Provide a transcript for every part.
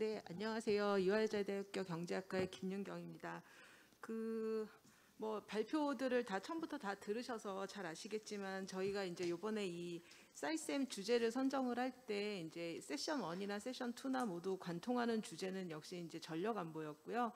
네, 안녕하세요. 이화여자대학교 경제학과의 김윤경입니다. 발표들을 다 처음부터 다 들으셔서 잘 아시겠지만 저희가 이제 이번에 이 사이쌤 주제를 선정을 할 때 이제 세션 1이나 세션 2나 모두 관통하는 주제는 역시 이제 전력 안보였고요.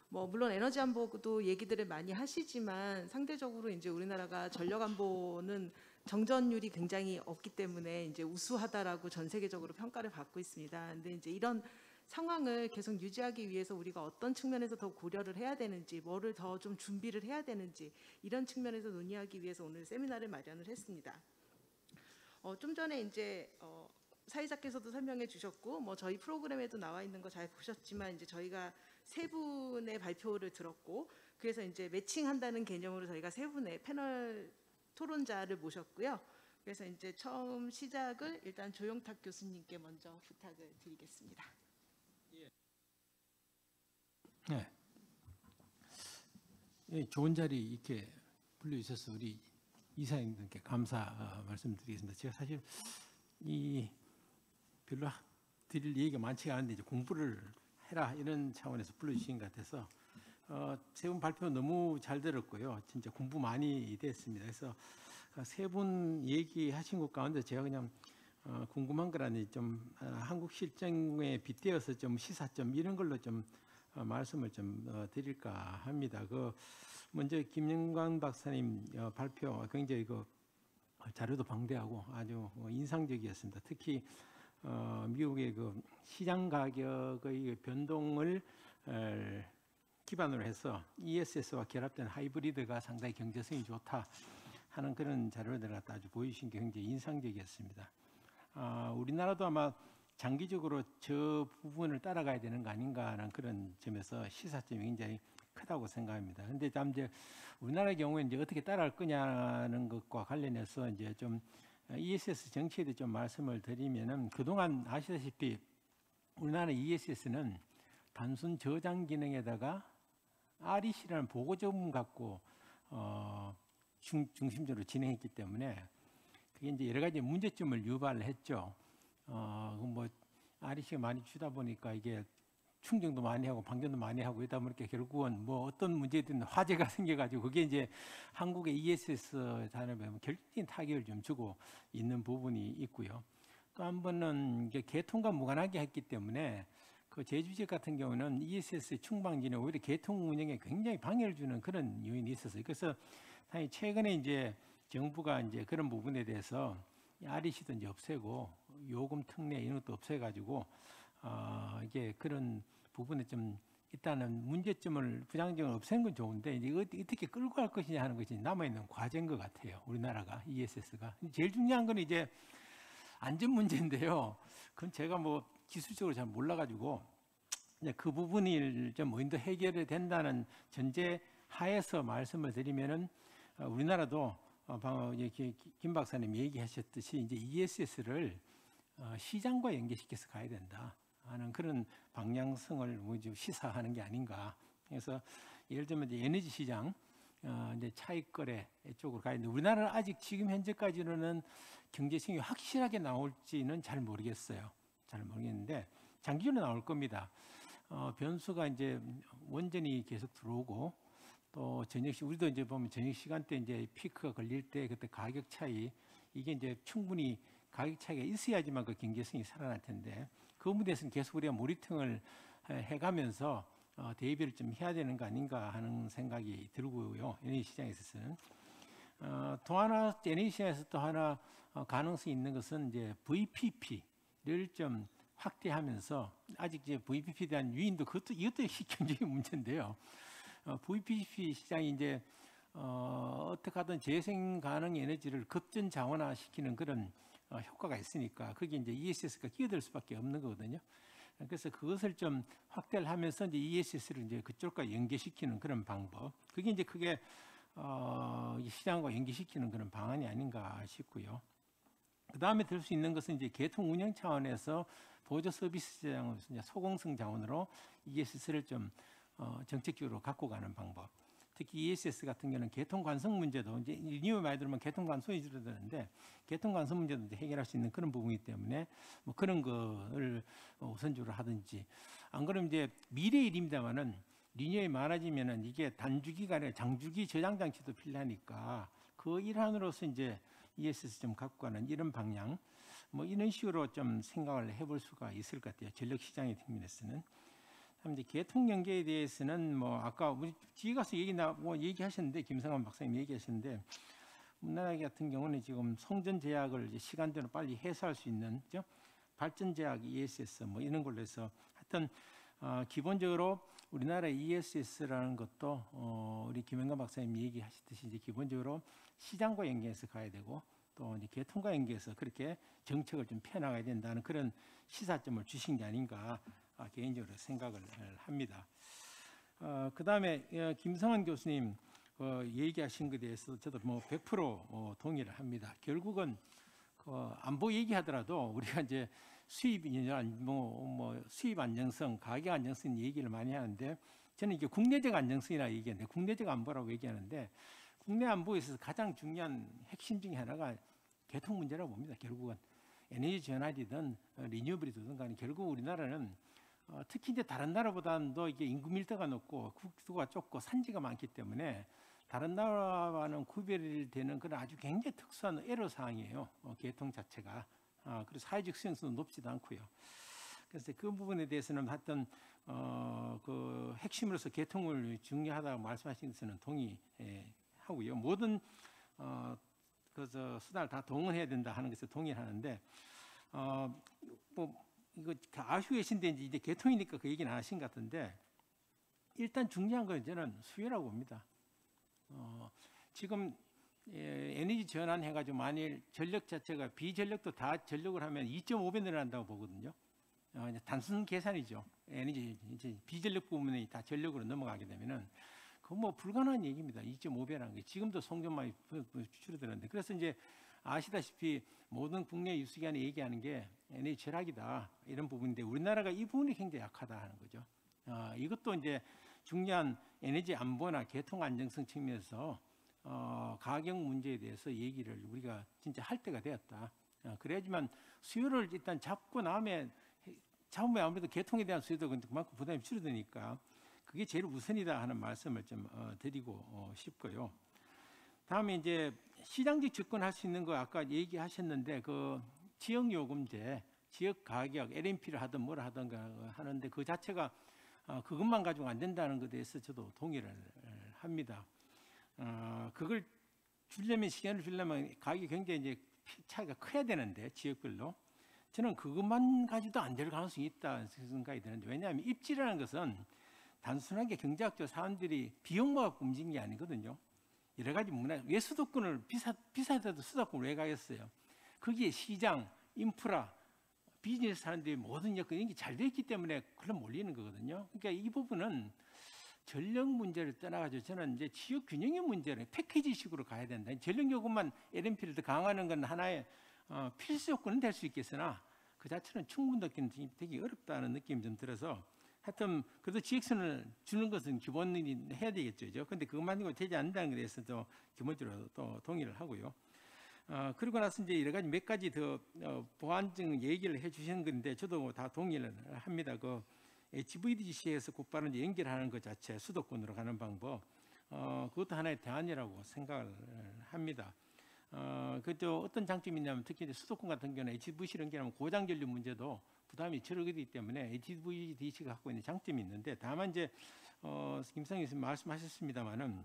물론 에너지 안보도 얘기들을 많이 하시지만 상대적으로 이제 우리나라가 전력 안보는 정전율이 굉장히 없기 때문에 이제 우수하다라고 전 세계적으로 평가를 받고 있습니다. 근데 이제 이런 상황을 계속 유지하기 위해서 우리가 어떤 측면에서 더 고려를 해야 되는지, 뭐를 더 좀 준비를 해야 되는지 이런 측면에서 논의하기 위해서 오늘 세미나를 마련을 했습니다. 좀 전에 이제 사회자께서도 설명해 주셨고 저희 프로그램에도 나와 있는 거 잘 보셨지만 이제 저희가 세 분의 발표를 들었고 그래서 이제 매칭한다는 개념으로 저희가 세 분의 패널 토론자를 모셨고요. 그래서 이제 처음 시작을 일단 조용탁 교수님께 먼저 부탁을 드리겠습니다. 네. 좋은 자리 이렇게 불러주셔서 우리 이사님들께 감사 말씀드리겠습니다. 제가 사실 별로 드릴 얘기가 많지가 않은데 이제 공부를 해라 이런 차원에서 불러주신 것 같아서 세 분 발표 너무 잘 들었고요. 진짜 공부 많이 됐습니다. 그래서 세 분 얘기하신 것 가운데 제가 그냥 궁금한 거라니 좀 한국 실정에 빗대어서 좀 시사점 이런 걸로 좀 말씀을 좀 드릴까 합니다. 먼저 김영광 박사님 발표 굉장히 자료도 방대하고 아주 인상적이었습니다. 특히 미국의 시장 가격의 변동을 기반으로 해서 ESS와 결합된 하이브리드가 상당히 경제성이 좋다 하는 그런 자료를 갖다 아주 보여주신 게 굉장히 인상적이었습니다. 우리나라도 아마 장기적으로 저 부분을 따라가야 되는 거 아닌가 하는 그런 점에서 시사점이 굉장히 크다고 생각합니다. 근데 이제 우리나라의 경우에 이제 어떻게 따라갈 거냐는 것과 관련해서 이제 좀 ESS 정치에 대해 좀 말씀을 드리면은 그동안 아시다시피 우리나라 ESS는 단순 저장 기능에다가 REC라는 보고점 갖고 중심적으로 진행했기 때문에 그게 이제 여러 가지 문제점을 유발했죠. REC가 많이 주다 보니까 이게 충전도 많이 하고 방전도 많이 하고 이러다 보니까 결국은 어떤 문제든 화재가 생겨가지고 그게 이제 한국의 ESS 산업에 결정적인 타격을 좀 주고 있는 부분이 있고요. 또 한 번은 이게 개통과 무관하게 했기 때문에 그 제주지역 같은 경우는 ESS 충방지는 오히려 개통 운영에 굉장히 방해를 주는 그런 요인이 있었어요. 그래서 당연히 최근에 이제 정부가 이제 그런 부분에 대해서 REC도 이제 없애고 요금 특례 이런 것도 없애가지고 이게 그런 부분에 좀 일단은 문제점을 부장점을 없애는 건 좋은데 이제 어떻게 끌고 갈 것이냐 하는 것이 남아 있는 과제인 것 같아요. 우리나라가 ESS가 제일 중요한 건 이제 안전 문제인데요. 그건 제가 기술적으로 잘 몰라가지고 그 부분이 좀 먼저 해결이 된다는 전제 하에서 말씀을 드리면은 우리나라도 방금 김 박사님 얘기하셨듯이 이제 ESS를 시장과 연계시켜서 가야 된다 하는 그런 방향성을 시사하는 게 아닌가. 그래서 예를 들면 이제 에너지 시장 이제 차익 거래 쪽으로 가야 되는데 우리나라는 아직 지금 현재까지는 경제성이 확실하게 나올지는 잘 모르겠어요. 잘 모르겠는데 장기적으로 나올 겁니다. 변수가 이제 원전이 계속 들어오고 또 우리도 이제 보면 저녁 시간대 이제 피크가 걸릴 때 그때 가격 차이 이게 이제 충분히 가격 차이가 있어야지만 그 경제성이 살아날 텐데 그 부분에서는 계속 우리가 모니터링을 해가면서 대비를 좀 해야 되는 거 아닌가 하는 생각이 들고요. 에너지 시장에 있어서는 또 하나 에너지 시장에서 또 하나 가능성이 있는 것은 이제 VPP를 좀 확대하면서 아직 이제 VPP에 대한 유인도 이것도 경제적인 문제인데요. VPP 시장이 이제 어떻게 하든 재생 가능 에너지를 급전 자원화시키는 그런 효과가 있으니까 그게 이제 ESS가 끼어들 수밖에 없는 거거든요. 그래서 그것을 좀 확대를 하면서 이제 ESS를 이제 그쪽과 연계시키는 그런 방법. 그게 이제 크게 시장과 연계시키는 그런 방안이 아닌가 싶고요. 그 다음에 들 수 있는 것은 이제 개통 운영 차원에서 보조 서비스 자원으로 소공성 자원으로 ESS를 좀 정책적으로 갖고 가는 방법. 특히 ESS 같은 경우는 개통 관성 문제도 이제 리뉴얼 많이 들으면 개통 관성이 줄어드는데 개통 관성 문제도 이제 해결할 수 있는 그런 부분이기 때문에 뭐 그런 거를 우선적으로 하든지 안 그러면 이제 미래의 일입니다만은 리뉴얼이 많아지면은 이게 단주기가 아니라 장주기 저장 장치도 필요하니까 그 일환으로서 이제 ESS 좀 갖고 가는 이런 방향 뭐 이런 식으로 좀 생각을 해볼 수가 있을 것 같아요. 전력 시장의 측면에서는. 다음 이제 개통 연계에 대해서는 뭐 아까 우리 뒤에 가서 얘기하셨는데 김성환 박사님 얘기하셨는데 우리나라 같은 경우는 지금 송전 제약을 이제 시간대로 빨리 해소할 수 있는 그죠? 발전 제약 ESS 뭐 이런 걸로 해서 하여튼 기본적으로 우리나라 ESS라는 것도 우리 김영관 박사님 얘기하셨듯이 이제 기본적으로 시장과 연계해서 가야 되고 또 이제 개통과 연계해서 그렇게 정책을 좀 펴나가야 된다는 그런 시사점을 주신 게 아닌가 개인적으로 생각을 합니다. 그다음에 김성환 교수님 얘기하신 것에 대해서 저도 뭐 100% 동의를 합니다. 결국은 안보 얘기하더라도 우리가 이제 수입이나 뭐 수입 안정성, 가격 안정성 얘기를 많이 하는데 저는 이게 국내적 안정성이라 얘기하는데 국내적 안보라고 얘기하는데 국내 안보에 있어서 가장 중요한 핵심 중에 하나가 개통 문제라고 봅니다. 결국은 에너지 전환이든 리뉴얼이든 간에 결국 우리나라는 특히 이제 다른 나라보다는 더 이게 인구 밀도가 높고 국토가 좁고 산지가 많기 때문에 다른 나라와는 구별되는 그런 아주 굉장히 특수한 애로 사항이에요. 개통 자체가. 그리고 사회적 수용성도 높지도 않고요. 그래서 그 부분에 대해서는 하여튼 그 핵심으로서 개통을 중요하다고 말씀하신 것은 동의하고요. 모든 수단을 다 동원해야 된다 하는 것에 동의하는데 뭐 이거 아시고 계신데 이제 개통이니까 그 얘기는 안 하신 것 같은데 일단 중요한 건 저는 수요라고 봅니다. 지금 에너지 전환 해가지고 만일 전력 자체가 비전력도 다 전력을 하면 2.5배 늘어난다고 보거든요. 단순 계산이죠. 에너지 이제 비전력 부분이 다 전력으로 넘어가게 되면은 그건 뭐 불가능한 얘기입니다. 2.5배라는 게 지금도 송전 많이 줄어드는데 그래서 이제 아시다시피 모든 국내 유수기관이 얘기하는 게 에너지 절약이다 이런 부분인데 우리나라가 이 부분이 굉장히 약하다 하는 거죠. 이것도 이제 중요한 에너지 안보나 개통 안정성 측면에서 가격 문제에 대해서 얘기를 우리가 진짜 할 때가 되었다. 그래야지만 수요를 일단 잡으면 아무래도 개통에 대한 수요도 그만큼 부담이 줄어드니까 그게 제일 우선이다 하는 말씀을 좀 드리고 싶고요. 다음에 이제 시장적 접근할 수 있는 거 아까 얘기하셨는데 그 지역 요금제, 지역 가격, LMP를 하든 뭘 하든 하는데 그 자체가 그것만 가지고 안 된다는 것에 대해서 저도 동의를 합니다. 그걸 주려면 시간을 주려면 가격이 굉장히 이제 차이가 커야 되는데 지역별로 저는 그것만 가지고도 안 될 가능성이 있다 생각이 드는데 왜냐하면 입지라는 것은 단순하게 경제학적 사람들이 비용만 갖고 움직이는 게 아니거든요. 여러 가지 문화, 왜 수도권을 비싸더라도 수도권을 왜 가겠어요? 거기에 시장, 인프라, 비즈니스 하는데 모든 여건이 잘 되어 있기 때문에 그런 몰리는 거거든요. 그러니까 이 부분은 전력 문제를 떠나가지고 저는 이제 지역 균형의 문제를 패키지식으로 가야 된다. 전력 요금만 LMP를 더 강화하는 건 하나의 필수 요건은 될 수 있겠으나 그 자체는 충분히 되게 어렵다는 느낌이 좀 들어서 하여튼 그래도 지역선을 주는 것은 기본이 해야 되겠죠. 그런데 그것만으로 되지 않는다는 것에 대해서도 기본적으로 또 동의를 하고요. 그리고 나서 이제 여러 가지 몇 가지 더 보완적 얘기를 해주신 건데 저도 다 동의를 합니다. 그 HVDC에서 곧바로 연결하는 것 자체 수도권으로 가는 방법 그것도 하나의 대안이라고 생각을 합니다. 그것도 어떤 장점이 있냐면 특히 이제 수도권 같은 경우는 HVDC 연결하면 고장 전류 문제도 부담이 줄어들기 때문에 HVDC가 갖고 있는 장점이 있는데 다만 이제 김상희 교수님 말씀하셨습니다만은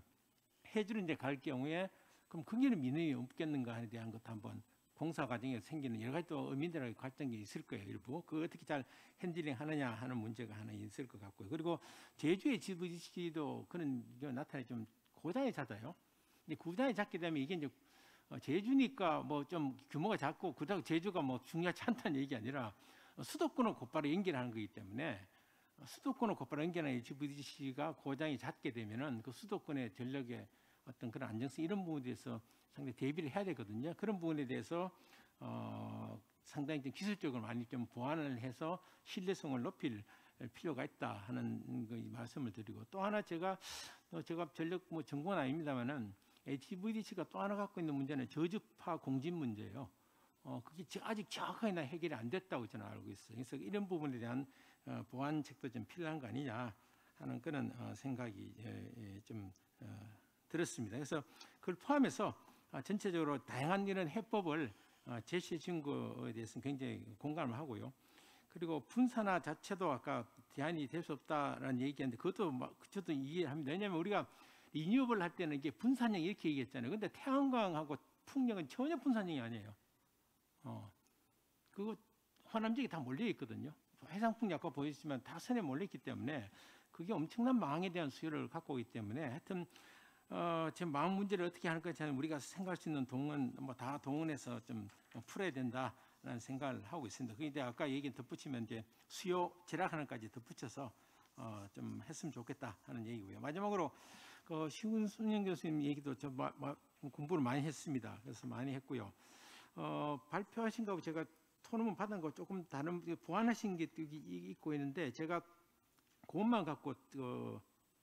해주로 이제 갈 경우에 그럼 거기는 민원이 없겠는가에 대한 것도 한번 공사 과정에서 생기는 여러 가지 또 의민들하고 갈등이 있을 거예요. 일부 그 어떻게 잘 핸들링 하느냐 하는 문제가 하나 있을 것 같고요. 그리고 제주의 HVDC도 그런 게 나타나기 좀 고장이 잦아요. 근데 고장이 잦게 되면 이게 이제 제주니까 뭐 좀 규모가 작고 그렇다고 제주가 뭐 중요하지 않다는 얘기 아니라 수도권을 곧바로 연결하는 거기 때문에 수도권을 곧바로 연결하는 HVDC가 고장이 잦게 되면은 그 수도권의 전력의 어떤 그런 안정성 이런 부분에 대해서 상당히 대비를 해야 되거든요. 그런 부분에 대해서 상당히 좀 기술적으로 많이 좀 보완을 해서 신뢰성을 높일 필요가 있다 하는 그 말씀을 드리고, 또 하나 제가 전력 뭐 전공은 아닙니다만은 HVDC가 또 하나 갖고 있는 문제는 저주파 공진 문제예요. 그게 아직 정확하게 해결이 안 됐다고 저는 알고 있어요. 그래서 이런 부분에 대한 보완책도 좀 필요한 거 아니냐 하는 그런 생각이 좀 들었습니다. 그래서 그걸 포함해서 전체적으로 다양한 이런 해법을 제시해 준 거에 대해서는 굉장히 공감을 하고요. 그리고 분산화 자체도 아까 대안이 될 수 없다라는 얘기했는데 그것도 저도 이해합니다. 왜냐하면 우리가 리뉴얼 할 때는 이게 분산형 이렇게 얘기했잖아요. 근데 태양광하고 풍력은 전혀 분산형이 아니에요. 그거 환암지역이 다 몰려 있거든요. 해상풍력 아까 보였지만 다 선에 몰려 있기 때문에 그게 엄청난 망에 대한 수요를 갖고 오기 때문에 하여튼 지금 망 문제를 어떻게 할 것인지 우리가 생각할 수 있는 동원 뭐 다 동원해서 좀 풀어야 된다라는 생각을 하고 있습니다. 그런데 아까 얘기 덧붙이면 이제 수요 절약하는까지 덧붙여서 좀 했으면 좋겠다 하는 얘기고요. 마지막으로 신순영 교수님 얘기도 좀 공부를 많이 했습니다. 그래서 많이 했고요. 발표하신 거하고 제가 토론문 받은 거 조금 다른 보완하신 게 있고 있는데 제가 그것만 갖고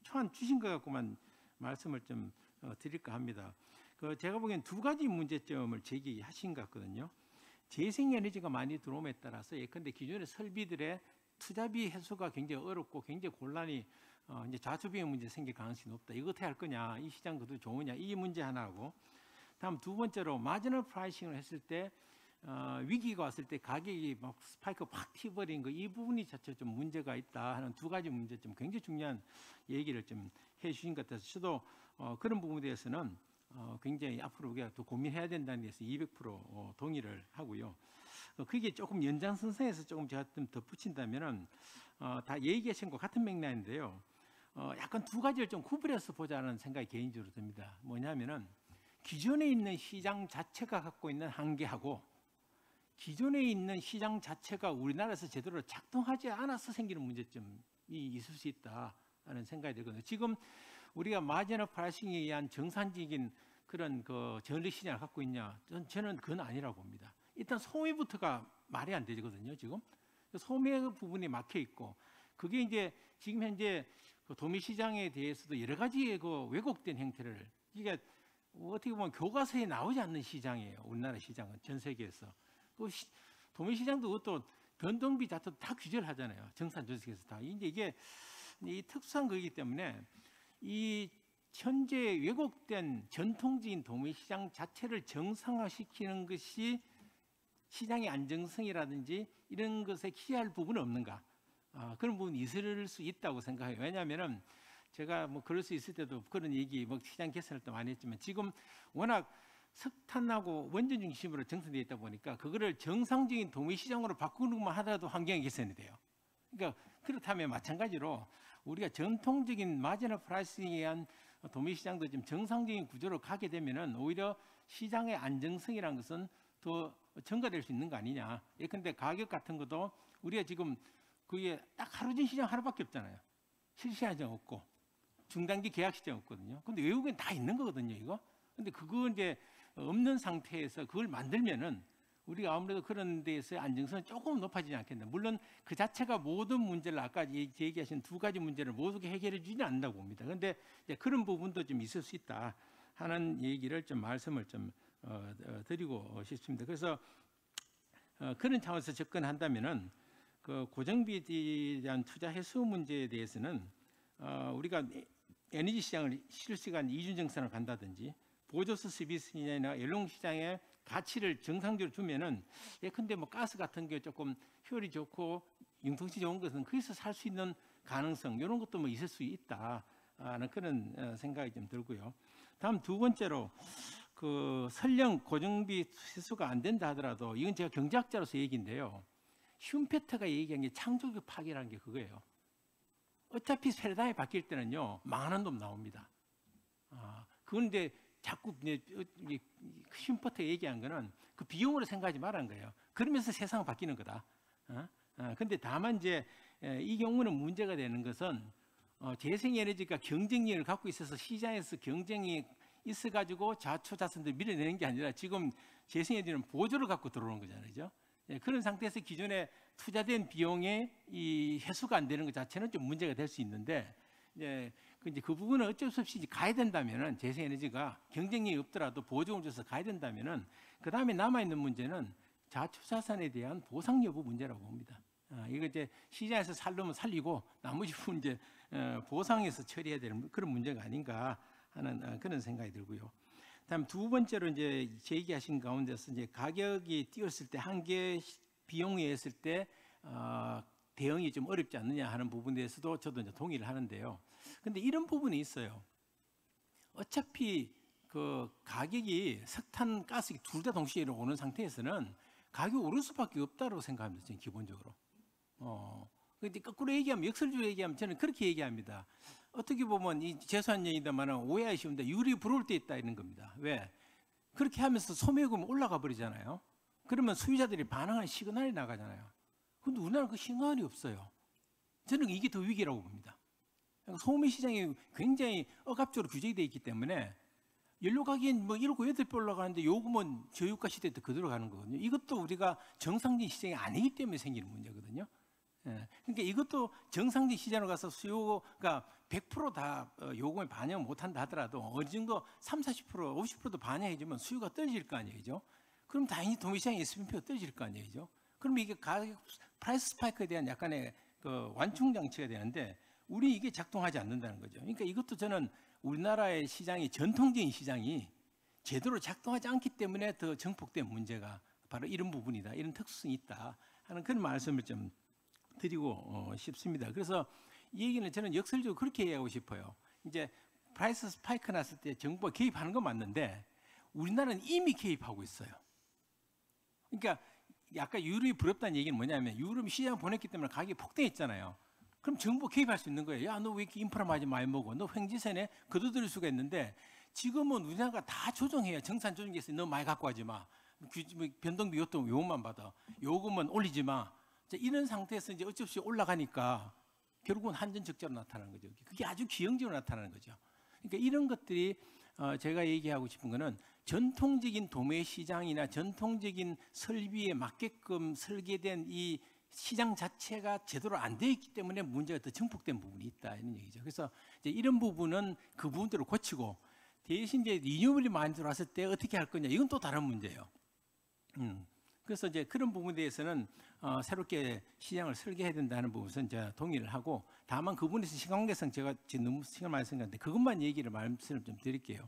초안 주신 거 갖고만 말씀을 좀 드릴까 합니다. 제가 보기엔 두 가지 문제점을 제기하신 것 같거든요. 재생에너지가 많이 들어옴에 따라서 예컨대 기존의 설비들의 투자비 해소가 굉장히 어렵고 굉장히 곤란이 이제 좌초비용 문제 생길 가능성이 높다. 이거 어떻게 할 거냐? 이 시장 그도 좋으냐? 이 문제 하나고, 다음 두 번째로 마지널 프라이싱을 했을 때 위기가 왔을 때 가격이 막 스파이크 팍 튀어버린 거, 이 부분이 자체 좀 문제가 있다 하는 두 가지 문제점 굉장히 중요한 얘기를 좀 해주신 것 같아서 저도 그런 부분에 대해서는 굉장히 앞으로 우리가 더 고민해야 된다는 데서 200% 동의를 하고요. 그게 조금 연장선상에서 조금 제가 좀 덧붙인다면은 다 얘기하신 것 같은 맥락인데요. 약간 두 가지를 좀 구분해서 보자는 생각이 개인적으로 듭니다. 뭐냐면은 기존에 있는 시장 자체가 갖고 있는 한계하고 기존에 있는 시장 자체가 우리나라에서 제대로 작동하지 않아서 생기는 문제점이 있을 수 있다는 생각이 들거든요. 지금 우리가 마지널 프라이싱에 의한 정상적인 그런 전리 시장을 갖고 있냐? 저는 그건 아니라고 봅니다. 일단 소매부터가 말이 안 되거든요. 지금 소매 부분이 막혀 있고 그게 이제 지금 현재 도매 시장에 대해서도 여러 가지의 왜곡된 형태를 이게 어떻게 보면 교과서에 나오지 않는 시장이에요. 우리나라 시장은 전 세계에서. 도매 시장도 그것도 변동비 자체도 다 규제를 하잖아요. 정산 조직에서 다. 이제 이게 이 특수한 거기 때문에 이 현재 왜곡된 전통적인 도매 시장 자체를 정상화시키는 것이 시장의 안정성이라든지 이런 것에 기여할 부분은 없는가? 그런 부분이 있을 수 있다고 생각해요. 왜냐하면은 제가 뭐 그럴 수 있을 때도 그런 얘기 시장 개선을 또 많이 했지만 지금 워낙 석탄하고 원전 중심으로 정상되어 있다 보니까 그거를 정상적인 도매 시장으로 바꾸는 것만 하더라도 환경 개선이 돼요. 그러니까 그렇다면 마찬가지로 우리가 전통적인 마지널 프라이싱에 의한 도매 시장도 지금 정상적인 구조로 가게 되면은 오히려 시장의 안정성이라는 것은 더 증가될 수 있는 거 아니냐. 예컨대 가격 같은 것도 우리가 지금 그게 딱 하루 전 시장 하루밖에 없잖아요. 실시하장 없고 중단기 계약 시장 없거든요. 근데 외국엔 다 있는 거거든요, 이거. 근데 그거 이제 없는 상태에서 그걸 만들면은 우리가 아무래도 그런 데에서 안정성은 조금 높아지지 않겠나. 물론 그 자체가 모든 문제를 아까 얘기하신 두 가지 문제를 모두 해결해 주지는 않는다고 봅니다. 그런데 그런 부분도 좀 있을 수 있다 하는 얘기를 좀 말씀을 좀 드리고 싶습니다. 그래서 그런 차원에서 접근한다면은 고정비에 대한 투자 해소 문제에 대해서는 우리가 에너지 시장을 실시간 이중정산을 간다든지 보조수 서비스나 연령 시장에 가치를 정상적으로 주면은 예컨대 뭐 가스 같은 게 조금 효율이 좋고 융통성이 좋은 것은 거기서 살 수 있는 가능성 이런 것도 뭐 있을 수 있다는 그런 생각이 좀 들고요. 다음 두 번째로 설령 고정비 회수가 안 된다 하더라도 이건 제가 경제학자로서 얘기인데요. 슌페터가 얘기한 게 창조적 파괴라는 게 그거예요. 어차피 패러다임이 바뀔 때는요 망하는 놈 나옵니다. 그런데 자꾸 슌페터 얘기한 거는 그 비용으로 생각하지 말라는 거예요. 그러면서 세상은 바뀌는 거다. 근데 다만 이제 이 경우는 문제가 되는 것은 재생에너지가 경쟁력을 갖고 있어서 시장에서 경쟁이 있어가지고 자초자선들 밀어내는 게 아니라 지금 재생에너지는 보조를 갖고 들어오는 거잖아요. 그죠? 예, 그런 상태에서 기존에 투자된 비용의 이 회수가 안 되는 것 자체는 좀 문제가 될 수 있는데 이제 그 부분은 어쩔 수 없이 가야 된다면은 재생에너지가 경쟁력이 없더라도 보조금을 줘서 가야 된다면은 그 다음에 남아 있는 문제는 자초자산에 대한 보상 여부 문제라고 봅니다. 이거 이제 시장에서 살려면 살리고 나머지 부분 이제 보상해서 처리해야 되는 그런 문제가 아닌가 하는 그런 생각이 들고요. 다음 두 번째로 이제 제기하신 가운데서 이제 가격이 뛰었을 때 한계 비용에 했을 때 대응이 좀 어렵지 않느냐 하는 부분에 대해서도 저도 이제 동의를 하는데요. 근데 이런 부분이 있어요. 어차피 그 가격이 석탄, 가스 둘 다 동시에 오는 상태에서는 가격이 오를 수밖에 없다고 생각합니다. 저는 기본적으로. 근데 거꾸로 얘기하면 역설적으로 얘기하면 저는 그렇게 얘기합니다. 어떻게 보면 이 재수한 얘기다만 오해하기 쉬운데 유리 불어올 때 있다 이런 겁니다. 왜? 그렇게 하면서 소매금이 올라가 버리잖아요. 그러면 수요자들이 반응하는 시그널이 나가잖아요. 근데 우리나라는 그 시그널이 없어요. 저는 이게 더 위기라고 봅니다. 소매 시장이 굉장히 억압적으로 규제되어 있기 때문에 연료 가격이 뭐 1억 8배 올라가는데 요금은 저유가 시대 때 그대로 가는 거거든요. 이것도 우리가 정상적인 시장이 아니기 때문에 생기는 문제거든요. 예. 그러니까 이것도 정상적인 시장으로 가서 수요가 100%다 요금에 반영 못한다 하더라도 어느 정도 30, 40%, 50%도 반영해주면 수요가 떨어질 거 아니에요. 그럼 당연히 도매시장의 S&P가 떨어질 거 아니에요. 그럼 이게 가격 프라이스 스파이크에 대한 약간의 그 완충 장치가 되는데 우리 이게 작동하지 않는다는 거죠. 그러니까 이것도 저는 우리나라의 시장이 전통적인 시장이 제대로 작동하지 않기 때문에 더 증폭된 문제가 바로 이런 부분이다. 이런 특수성이 있다 하는 그런 말씀을 좀 드리고 싶습니다. 그래서 이 얘기는 저는 역설적으로 그렇게 얘기하고 싶어요. 이제 프라이스 스파이크 났을 때 정부가 개입하는 건 맞는데 우리나라는 이미 개입하고 있어요. 그러니까 약간 유럽이 부럽다는 얘기는 뭐냐면 유럽이 시장 보냈기 때문에 가격이 폭등했잖아요. 그럼 정부 개입할 수 있는 거예요. 야, 너 왜 이렇게 인프라 많이 먹어? 너 횡재세네? 거둬들일 수가 있는데 지금은 우리나라가 다 조정해요. 정산 조정해서 너 많이 갖고 가지 마. 변동비 요금만 받아. 요금은 올리지 마. 이런 상태에서 이제 어쩔 수 없이 올라가니까 결국은 한전적자로 나타나는 거죠. 그게 아주 기형적으로 나타나는 거죠. 그러니까 이런 것들이 제가 얘기하고 싶은 거는 전통적인 도매 시장이나 전통적인 설비에 맞게끔 설계된 이 시장 자체가 제대로 안 되어 있기 때문에 문제가 더 증폭된 부분이 있다 이런 얘기죠. 그래서 이제 이런 부분은 그 부분대로 고치고 대신 이제 리뉴얼이 많이 들어왔을 때 어떻게 할 거냐 이건 또 다른 문제예요. 그래서 이제 그런 부분에 대해서는 새롭게 시장을 설계해야 된다는 부분은 이제 동의를 하고 다만 그 부분에서 시간관계상 제가 지금 너무 시간 많이 생각하는데 그것만 말씀을 좀 드릴게요.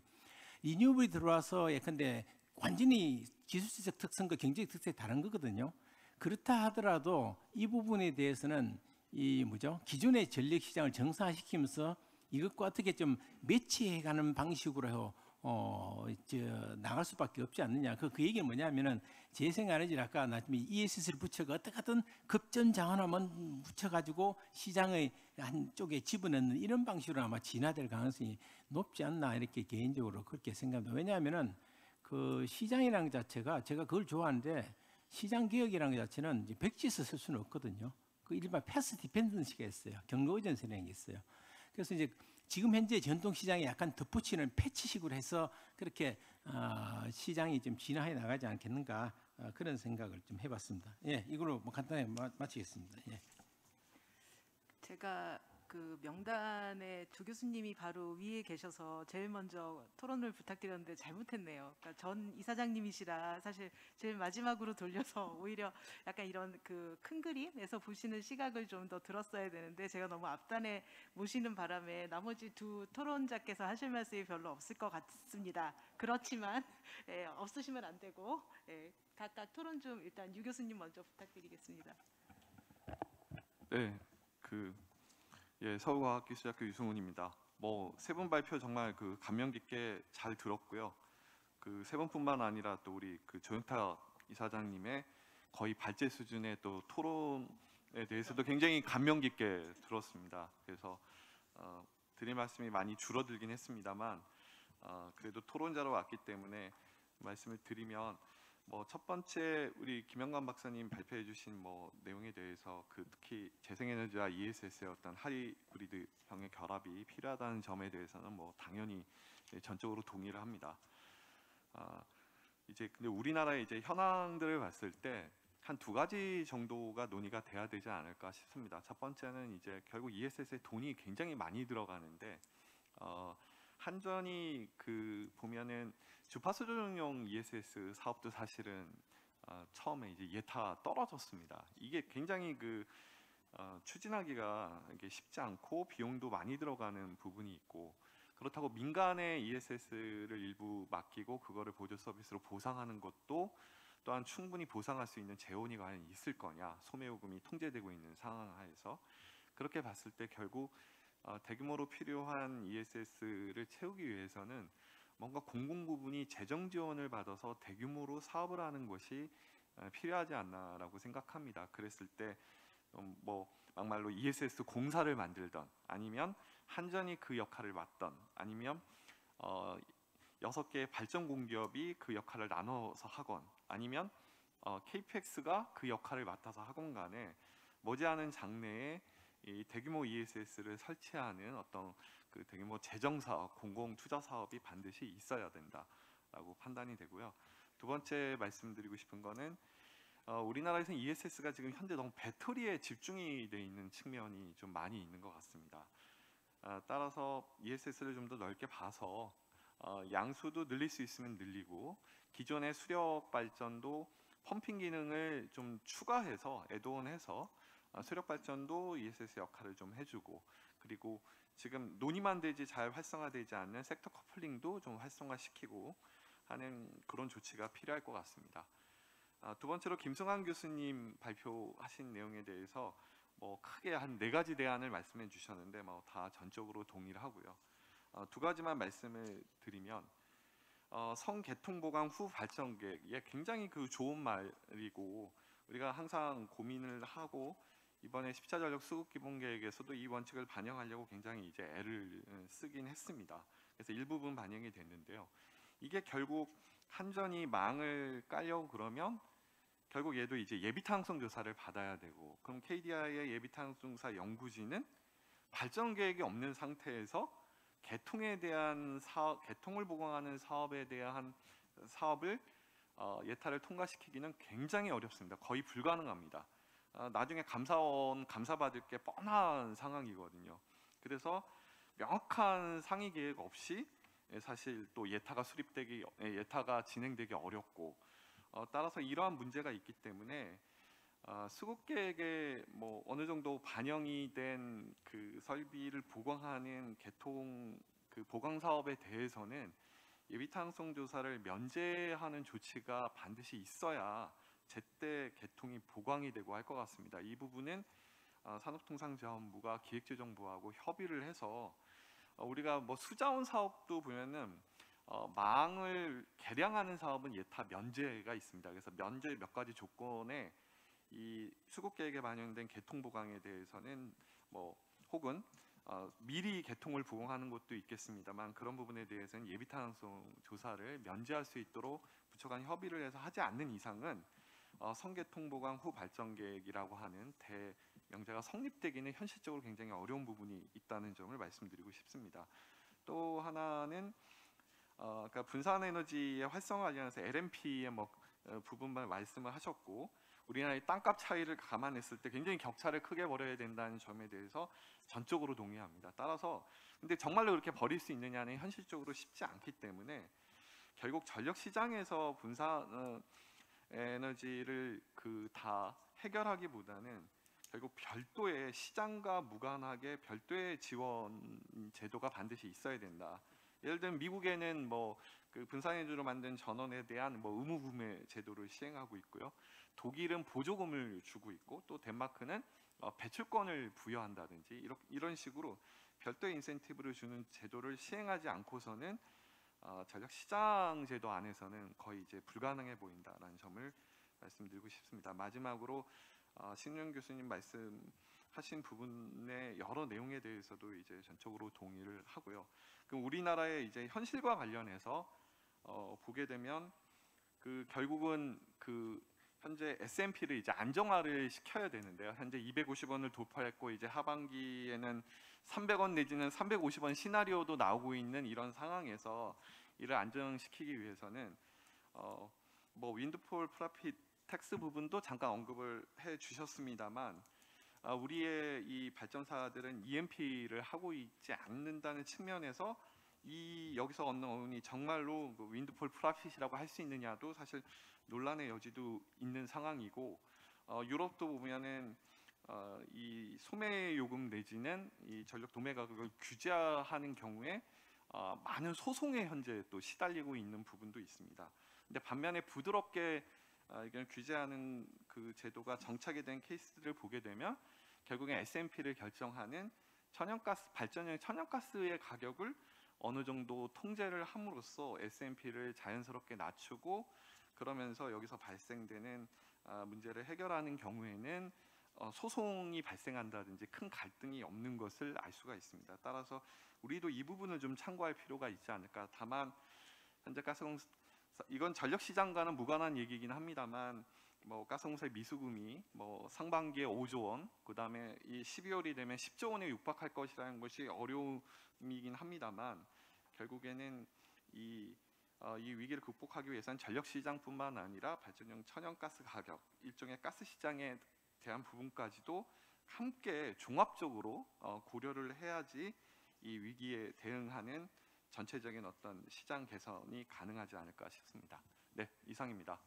리뉴얼이 들어와서 예컨대 완전히 기술적 특성과 경제적 특성이 다른 거거든요. 그렇다 하더라도 이 부분에 대해서는 기존의 전력 시장을 정상화시키면서 이것과 어떻게 좀 매치해가는 방식으로 나갈 수밖에 없지 않느냐. 그 얘기는 뭐냐면은 재생에너지를 아까 나중에 ESS를 붙여가 어떻게든 급전장하나만 붙여가지고 시장의 한쪽에 집어넣는 이런 방식으로 아마 진화될 가능성이 높지 않나 이렇게 개인적으로 그렇게 생각합니다. 왜냐하면은 그 시장이라는 것 자체가 제가 그걸 좋아하는데 시장 개혁이라는 것 자체는 이제 백지에서 쓸 수는 없거든요. 그 일반 패스 디펜던시가 있어요. 경로 의존성이라는 게 있어요. 그래서 이제 지금 현재 전통 시장에 약간 덧붙이는 패치식으로 해서 그렇게 시장이 좀 진화해 나가지 않겠는가 그런 생각을 좀 해봤습니다. 예, 이걸로 뭐 간단히 마치겠습니다. 예. 제가 그 명단에 두 교수님이 바로 위에 계셔서 제일 먼저 토론을 부탁드렸는데 잘못했네요. 그러니까 전 이사장님이시라 사실 제일 마지막으로 돌려서 오히려 약간 이런 그 큰 그림에서 보시는 시각을 좀 더 들었어야 되는데 제가 너무 앞단에 모시는 바람에 나머지 두 토론자께서 하실 말씀이 별로 없을 것 같습니다. 그렇지만 없으시면 안 되고 각각 토론 좀 일단 유 교수님 먼저 부탁드리겠습니다. 네, 서울과학기술학교 유승훈입니다. 세 분 발표 정말 감명 깊게 잘 들었고요. 세 분뿐만 아니라 또 우리 조영탁 이사장님의 거의 발제 수준의 또 토론에 대해서도 굉장히 감명 깊게 들었습니다. 그래서 드릴 말씀이 많이 줄어들긴 했습니다만 그래도 토론자로 왔기 때문에 말씀을 드리면 첫 번째 우리 김영관 박사님 발표해 주신 내용에 대해서 특히 재생에너지와 ESS의 어떤 하이브리드형의 결합이 필요하다는 점에 대해서는 당연히 전적으로 동의를 합니다. 이제 근데 우리나라의 이제 현황들을 봤을 때 한 두 가지 정도가 논의가 돼야 되지 않을까 싶습니다. 첫 번째는 이제 결국 ESS에 돈이 굉장히 많이 들어가는데 한전이 그 보면은 주파수 조정용 ESS 사업도 사실은 처음에 이제 예타 떨어졌습니다. 이게 굉장히 추진하기가 이게 쉽지 않고 비용도 많이 들어가는 부분이 있고, 그렇다고 민간의 ESS를 일부 맡기고 그거를 보조 서비스로 보상하는 것도 또한 충분히 보상할 수 있는 재원이 과연 있을 거냐, 소매요금이 통제되고 있는 상황 하에서 그렇게 봤을 때 결국 대규모로 필요한 ESS를 채우기 위해서는 뭔가 공공 부분이 재정 지원을 받아서 대규모로 사업을 하는 것이 필요하지 않나라고 생각합니다. 그랬을 때 뭐 막말로 ESS 공사를 만들던, 아니면 한전이 그 역할을 맡던, 아니면 6개의 발전 공기업이 그 역할을 나눠서 하건, 아니면 KPX가 그 역할을 맡아서 하건 간에 머지않은 장래에 이 대규모 ESS를 설치하는 어떤 그 대규모 재정 사업, 공공 투자 사업이 반드시 있어야 된다라고 판단이 되고요. 두 번째 말씀드리고 싶은 거는 우리나라에서는 ESS가 지금 현재 너무 배터리에 집중이 돼 있는 측면이 좀 많이 있는 것 같습니다. 따라서 ESS를 좀 더 넓게 봐서 양수도 늘릴 수 있으면 늘리고, 기존의 수력 발전도 펌핑 기능을 좀 추가해서 애드온해서 수력 발전도 ESS 역할을 좀 해주고, 그리고 지금 논의만 되지 잘 활성화되지 않는 섹터 커플링도 좀 활성화시키고 하는 그런 조치가 필요할 것 같습니다. 두 번째로 김승환 교수님 발표하신 내용에 대해서 뭐 크게 한 4가지 대안을 말씀해 주셨는데 뭐 다 전적으로 동의를 하고요. 두 가지만 말씀을 드리면 성개통 보강 후 발전 계획, 예, 굉장히 좋은 말이고 우리가 항상 고민을 하고 이번에 10차 전력 수급 기본 계획에서도 이 원칙을 반영하려고 굉장히 이제 애를 쓰긴 했습니다. 그래서 일부분 반영이 됐는데요. 이게 결국 한전이 망을 깔려고 그러면 결국 얘도 이제 예비 타당성 조사를 받아야 되고, 그럼 KDI의 예비 타당성 조사 연구진은 발전 계획이 없는 상태에서 개통에 대한 개통을 보강하는 사업에 대한 사업을 예타를 통과시키기는 굉장히 어렵습니다. 거의 불가능합니다. 나중에 감사원 감사받을 게 뻔한 상황이거든요. 그래서 명확한 상위 계획 없이 사실 또 예타가 진행되기 어렵고, 따라서 이러한 문제가 있기 때문에 수급 계획에 뭐 어느 정도 반영이 된 그 설비를 보강하는 개통 보강 사업에 대해서는 예비 타당성 조사를 면제하는 조치가 반드시 있어야 제때 개통이 보강이 되고 할 것 같습니다. 이 부분은 산업통상자원부가 기획재정부하고 협의를 해서 우리가 뭐 수자원 사업도 보면은 망을 개량하는 사업은 예타 면제가 있습니다. 그래서 면제 몇 가지 조건에 이 수급 계획에 반영된 개통 보강에 대해서는 뭐 혹은 미리 개통을 보강하는 것도 있겠습니다만, 그런 부분에 대해서는 예비 타당성 조사를 면제할 수 있도록 부처 간 협의를 해서 하지 않는 이상은 성개통 보강 후 발전 계획이라고 하는 대명제가 성립되기는 현실적으로 굉장히 어려운 부분이 있다는 점을 말씀드리고 싶습니다. 또 하나는 그러니까 분산에너지의 활성화 관련해서 LMP의 부분만 말씀을 하셨고, 우리나라의 땅값 차이를 감안했을 때 굉장히 격차를 크게 벌여야 된다는 점에 대해서 전적으로 동의합니다. 따라서 근데 정말로 그렇게 벌일 수 있느냐는 현실적으로 쉽지 않기 때문에 결국 전력 시장에서 분산 에너지를 다 해결하기보다는 결국 별도의 시장과 무관하게 별도의 지원 제도가 반드시 있어야 된다. 예를 들면 미국에는 분산에너지로 만든 전원에 대한 의무 구매 제도를 시행하고 있고요. 독일은 보조금을 주고 있고, 또 덴마크는 배출권을 부여한다든지 이런 식으로 별도의 인센티브를 주는 제도를 시행하지 않고서는 전력 시장 제도 안에서는 거의 이제 불가능해 보인다라는 점을 말씀드리고 싶습니다. 마지막으로 신윤 교수님 말씀하신 부분의 여러 내용에 대해서도 이제 전적으로 동의를 하고요. 그럼 우리나라의 이제 현실과 관련해서 보게 되면 결국은 현재 S&P를 이제 안정화를 시켜야 되는데요. 현재 250원을 돌파했고 이제 하반기에는 300원 내지는 350원 시나리오도 나오고 있는 이런 상황에서 이를 안정시키기 위해서는 윈드폴 프로핏 텍스 부분도 잠깐 언급을 해 주셨습니다만 우리의 이 발전사들은 EMP를 하고 있지 않는다는 측면에서 이 여기서 얻는 어원이 정말로 그 윈드폴 프로핏이라고 할 수 있느냐도 사실 논란의 여지도 있는 상황이고 유럽도 보면은 이 소매 요금 내지는 이 전력 도매 가격을 규제하는 경우에 많은 소송에 현재 또 시달리고 있는 부분도 있습니다. 근데 반면에 부드럽게 이걸 규제하는 그 제도가 정착이 된 케이스들을 보게 되면 결국엔 S&P를 결정하는 천연가스 발전용 천연가스의 가격을 어느 정도 통제를 함으로써 S&P를 자연스럽게 낮추고 그러면서 여기서 발생되는 문제를 해결하는 경우에는 소송이 발생한다든지 큰 갈등이 없는 것을 알 수가 있습니다. 따라서 우리도 이 부분을 좀 참고할 필요가 있지 않을까. 다만 현재 가스공사 이건 전력 시장과는 무관한 얘기긴 합니다만 뭐 가스공사의 미수금이 뭐 상반기에 5조 원, 그다음에 이 12월이 되면 10조 원에 육박할 것이라는 것이 어려움이긴 합니다만 결국에는 이 위기를 극복하기 위해서는 전력 시장뿐만 아니라 발전용 천연가스 가격, 일종의 가스 시장에 대한 부분까지도 함께 종합적으로 고려를 해야지 이 위기에 대응하는 전체적인 어떤 시장 개선이 가능하지 않을까 싶습니다. 네, 이상입니다.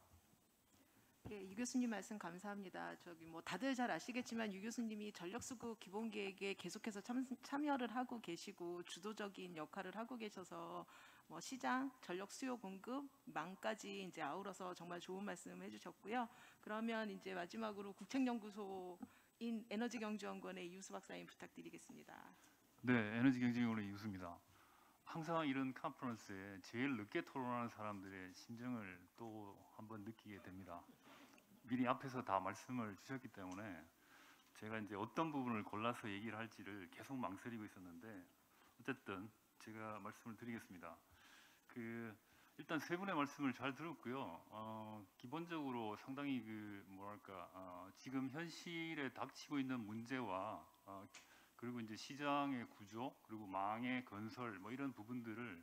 예, 유 교수님 말씀 감사합니다. 저기 뭐 다들 잘 아시겠지만 유 교수님이 전력수급 기본계획에 계속해서 참여를 하고 계시고 주도적인 역할을 하고 계셔서 뭐 시장, 전력 수요 공급, 망까지 이제 아우러서 정말 좋은 말씀 해주셨고요. 그러면 이제 마지막으로 국책연구소인 에너지경제연구원의 이우수 박사님 부탁드리겠습니다. 네, 에너지경제연구원의 이우수입니다. 항상 이런 컨퍼런스에 제일 늦게 토론하는 사람들의 심정을 또 한번 느끼게 됩니다. 미리 앞에서 다 말씀을 주셨기 때문에 제가 이제 어떤 부분을 골라서 얘기를 할지를 계속 망설이고 있었는데 어쨌든 제가 말씀을 드리겠습니다. 일단 세 분의 말씀을 잘 들었고요. 기본적으로 상당히 지금 현실에 닥치고 있는 문제와 그리고 이제 시장의 구조 그리고 망의 건설 뭐 이런 부분들을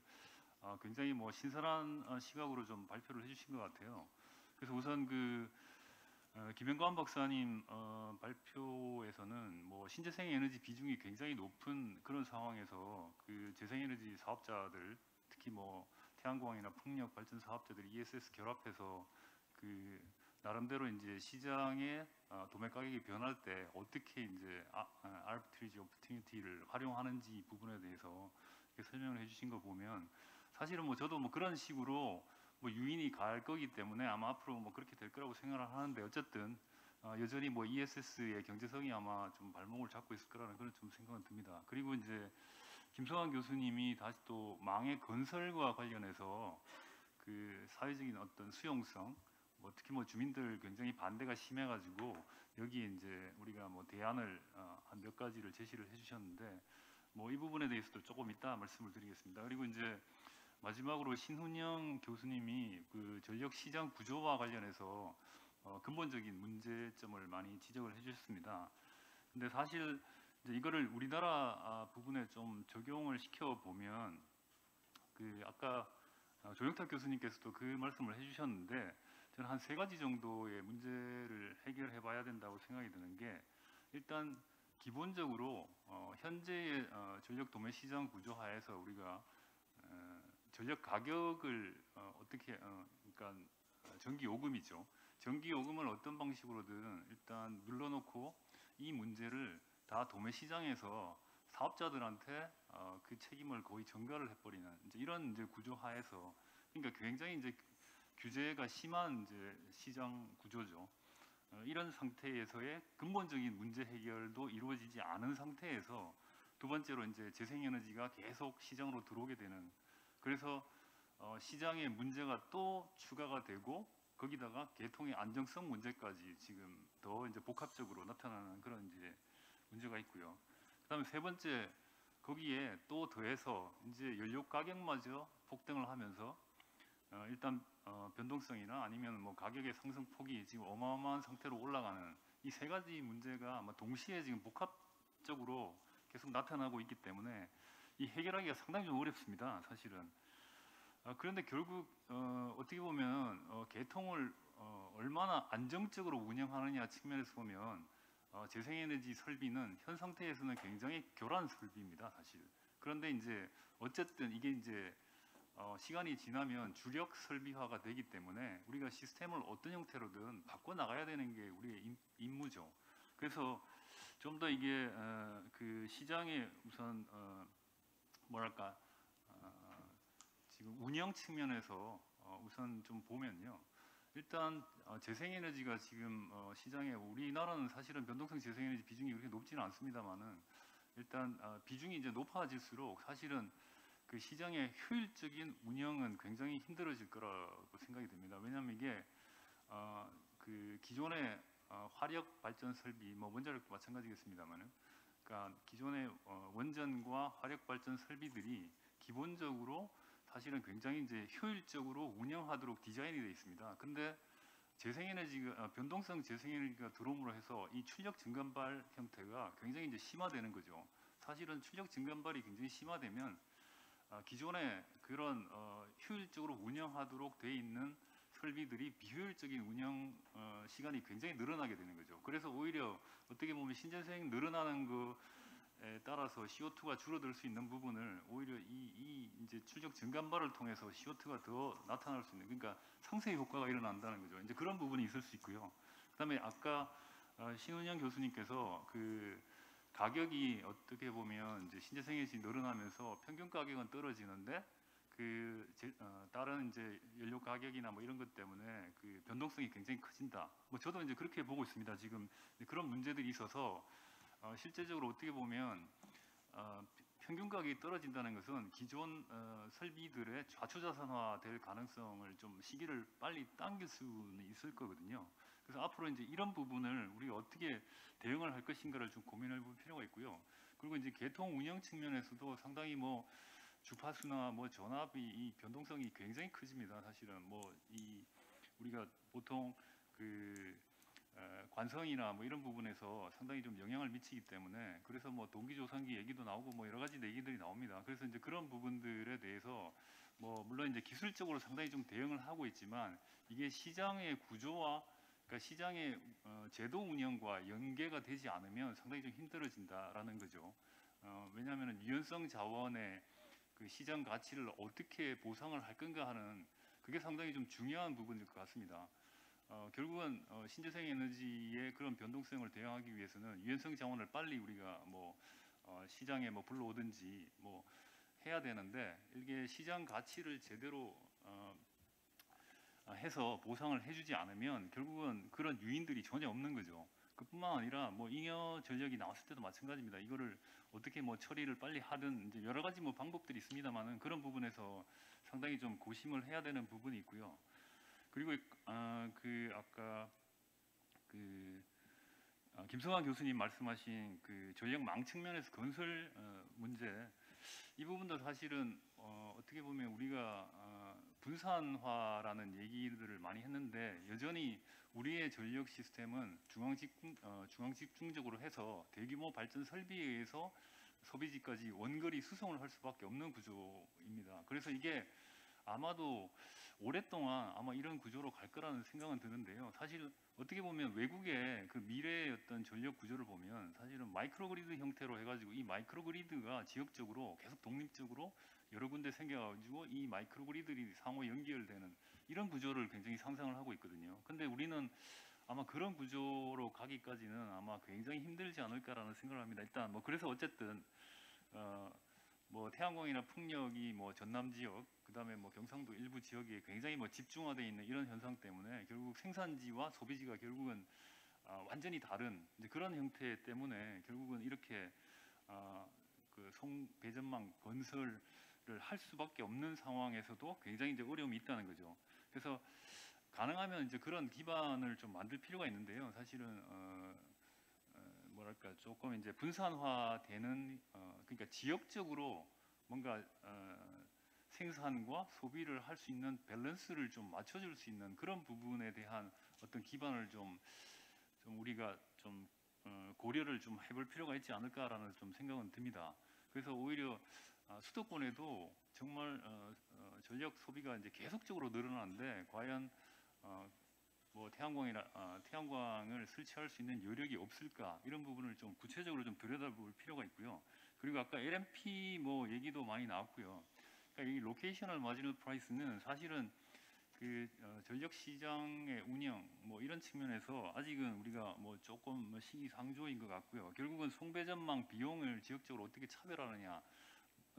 굉장히 뭐 신선한 시각으로 좀 발표를 해주신 것 같아요. 그래서 우선 김영관 박사님 발표에서는 뭐 신재생 에너지 비중이 굉장히 높은 그런 상황에서 그 재생에너지 사업자들 특히 뭐 태양광이나 풍력 발전 사업자들이 ESS 결합해서 나름대로 이제 시장의 도매 가격이 변할 때 어떻게 이제 arbitrage opportunity를 활용하는지 부분에 대해서 이렇게 설명을 해주신 거 보면 사실은 뭐 저도 뭐 그런 식으로 뭐 유인이 갈 거기 때문에 아마 앞으로 뭐 그렇게 될 거라고 생각을 하는데 어쨌든 여전히 뭐 ESS의 경제성이 아마 좀 발목을 잡고 있을 거라는 그런 좀 생각은 듭니다. 그리고 이제 김성환 교수님이 다시 또 망의 건설과 관련해서 그 사회적인 어떤 수용성 뭐 특히 뭐 주민들 굉장히 반대가 심해가지고 여기에 이제 우리가 뭐 대안을 한 몇 가지를 제시를 해주셨는데 뭐 이 부분에 대해서도 조금 이따 말씀을 드리겠습니다. 그리고 이제 마지막으로 신훈영 교수님이 그 전력 시장 구조와 관련해서 근본적인 문제점을 많이 지적을 해주셨습니다. 근데 사실 이제 이거를 우리나라 부분에 좀 적용을 시켜 보면 아까 조영탁 교수님께서도 그 말씀을 해주셨는데 저는 한 세 가지 정도의 문제를 해결해 봐야 된다고 생각이 드는 게 일단 기본적으로 현재의 전력 도매 시장 구조 하에서 우리가 전력 가격을 어떻게 그러니까 전기 요금이죠. 전기 요금을 어떤 방식으로든 일단 눌러놓고 이 문제를 다 도매 시장에서 사업자들한테 그 책임을 거의 전가를 해버리는 이런 구조 하에서 그러니까 굉장히 이제 규제가 심한 이제 시장 구조죠. 이런 상태에서의 근본적인 문제 해결도 이루어지지 않은 상태에서 두 번째로 이제 재생에너지가 계속 시장으로 들어오게 되는 그래서 시장의 문제가 또 추가가 되고 거기다가 계통의 안정성 문제까지 지금 더 이제 복합적으로 나타나는 그런 이제 문제가 있고요. 그다음에 세 번째 거기에 또 더해서 이제 연료 가격마저 폭등을 하면서 일단 변동성이나 아니면 뭐 가격의 상승 폭이 지금 어마어마한 상태로 올라가는 이 세 가지 문제가 아마 동시에 지금 복합적으로 계속 나타나고 있기 때문에 이 해결하기가 상당히 좀 어렵습니다, 사실은. 그런데 결국 어떻게 보면 개통을 얼마나 안정적으로 운영하느냐 측면에서 보면 재생에너지 설비는 현 상태에서는 굉장히 교란 설비입니다, 사실. 그런데 이제 어쨌든 이게 이제 시간이 지나면 주력 설비화가 되기 때문에 우리가 시스템을 어떤 형태로든 바꿔 나가야 되는 게 우리의 임무죠. 그래서 좀 더 이게 그 시장의 우선 뭐랄까 지금 운영 측면에서 우선 좀 보면요. 일단 재생에너지가 지금 시장에 우리나라는 사실은 변동성 재생에너지 비중이 그렇게 높지는 않습니다만은 일단 비중이 이제 높아질수록 사실은 그 시장의 효율적인 운영은 굉장히 힘들어질 거라고 생각이 됩니다. 왜냐하면 이게 그 기존의 화력 발전 설비, 뭐 원자력도 마찬가지겠습니다만은, 그러니까 기존의 원전과 화력 발전 설비들이 기본적으로 사실은 굉장히 이제 효율적으로 운영하도록 디자인이 되어 있습니다. 근데 재생에너지가 변동성 재생에너지가 들어옴으로 해서 이 출력 증감발 형태가 굉장히 이제 심화되는 거죠. 사실은 출력 증감발이 굉장히 심화되면 기존에 그런 효율적으로 운영하도록 되어 있는 설비들이 비효율적인 운영 시간이 굉장히 늘어나게 되는 거죠. 그래서 오히려 어떻게 보면 신재생 늘어나는 거에 따라서 CO2가 줄어들 수 있는 부분을 오히려 이 이제 출력 증감발을 통해서 CO2가 더 나타날 수 있는, 그러니까 상쇄 효과가 일어난다는 거죠. 이제 그런 부분이 있을 수 있고요. 그다음에 아까 신은영 교수님께서 그 가격이 어떻게 보면 이제 신재생에너지 늘어나면서 평균 가격은 떨어지는데 다른 이제 연료 가격이나 뭐 이런 것 때문에 그 변동성이 굉장히 커진다. 뭐 저도 이제 그렇게 보고 있습니다. 지금 그런 문제들이 있어서 실제적으로 어떻게 보면 평균 가격이 떨어진다는 것은 기존 설비들의 좌초자산화될 가능성을 좀 시기를 빨리 당길 수는 있을 거거든요. 그래서 앞으로 이제 이런 부분을 우리가 어떻게 대응을 할 것인가를 좀 고민해 볼 필요가 있고요. 그리고 이제 개통 운영 측면에서도 상당히 뭐 주파수나 뭐 전압이 이 변동성이 굉장히 커집니다. 사실은 뭐 이 우리가 보통 그 관성이나 뭐 이런 부분에서 상당히 좀 영향을 미치기 때문에, 그래서 뭐 동기조성기 얘기도 나오고 뭐 여러 가지 얘기들이 나옵니다. 그래서 이제 그런 부분들에 대해서 뭐 물론 이제 기술적으로 상당히 좀 대응을 하고 있지만 이게 시장의 구조와 그러니까 시장의 제도 운영과 연계가 되지 않으면 상당히 좀 힘들어진다라는 거죠. 왜냐하면 유연성 자원의 그 시장 가치를 어떻게 보상을 할 건가 하는 그게 상당히 좀 중요한 부분일 것 같습니다. 결국은 신재생 에너지의 그런 변동성을 대응하기 위해서는 유연성 자원을 빨리 우리가 뭐 시장에 뭐 불러오든지 뭐 해야 되는데, 이게 시장 가치를 제대로 해서 보상을 해주지 않으면 결국은 그런 유인들이 전혀 없는 거죠. 그뿐만 아니라 뭐 잉여 전력이 나왔을 때도 마찬가지입니다. 이거를 어떻게 뭐 처리를 빨리 하든 이제 여러 가지 뭐 방법들이 있습니다만은 그런 부분에서 상당히 좀 고심을 해야 되는 부분이 있고요. 그리고 그 아까 그 김성환 교수님 말씀하신 그 전력망 측면에서 건설 문제, 이 부분도 사실은 어떻게 보면 우리가 분산화라는 얘기들을 많이 했는데 여전히 우리의 전력 시스템은 중앙집중적으로 해서 대규모 발전 설비에 의해서 소비지까지 원거리 수송을 할 수밖에 없는 구조입니다. 그래서 이게 아마도 오랫동안 아마 이런 구조로 갈 거라는 생각은 드는데요. 사실 어떻게 보면 외국의 그 미래의 어떤 전력 구조를 보면 사실은 마이크로그리드 형태로 해가지고 이 마이크로그리드가 지역적으로 계속 독립적으로 여러 군데 생겨가지고 이 마이크로그리드들이 상호 연결되는 이런 구조를 굉장히 상상을 하고 있거든요. 근데 우리는 아마 그런 구조로 가기까지는 아마 굉장히 힘들지 않을까라는 생각을 합니다. 일단 뭐 그래서 어쨌든 뭐 태양광이나 풍력이 뭐 전남 지역, 그다음에 뭐 경상도 일부 지역에 굉장히 뭐 집중화되어 있는 이런 현상 때문에 결국 생산지와 소비지가 결국은 완전히 다른 이제 그런 형태 때문에 결국은 이렇게 그 송배전망 건설을 할 수밖에 없는 상황에서도 굉장히 이제 어려움이 있다는 거죠. 그래서 가능하면 이제 그런 기반을 좀 만들 필요가 있는데요. 사실은 뭐랄까 조금 이제 분산화되는 그러니까 지역적으로 뭔가 생산과 소비를 할 수 있는 밸런스를 좀 맞춰줄 수 있는 그런 부분에 대한 어떤 기반을 좀 우리가 좀 고려를 좀 해볼 필요가 있지 않을까라는 좀 생각은 듭니다. 그래서 오히려 수도권에도 정말 전력 소비가 이제 계속적으로 늘어나는데 과연 뭐 태양광을 설치할 수 있는 여력이 없을까 이런 부분을 좀 구체적으로 좀 들여다볼 필요가 있고요. 그리고 아까 LMP 뭐 얘기도 많이 나왔고요. 그러니까 이 로케이셔널 마지널 프라이스는 사실은 전력 시장의 운영 뭐 이런 측면에서 아직은 우리가 뭐 조금 뭐 시기상조인 것 같고요. 결국은 송배전망 비용을 지역적으로 어떻게 차별하느냐,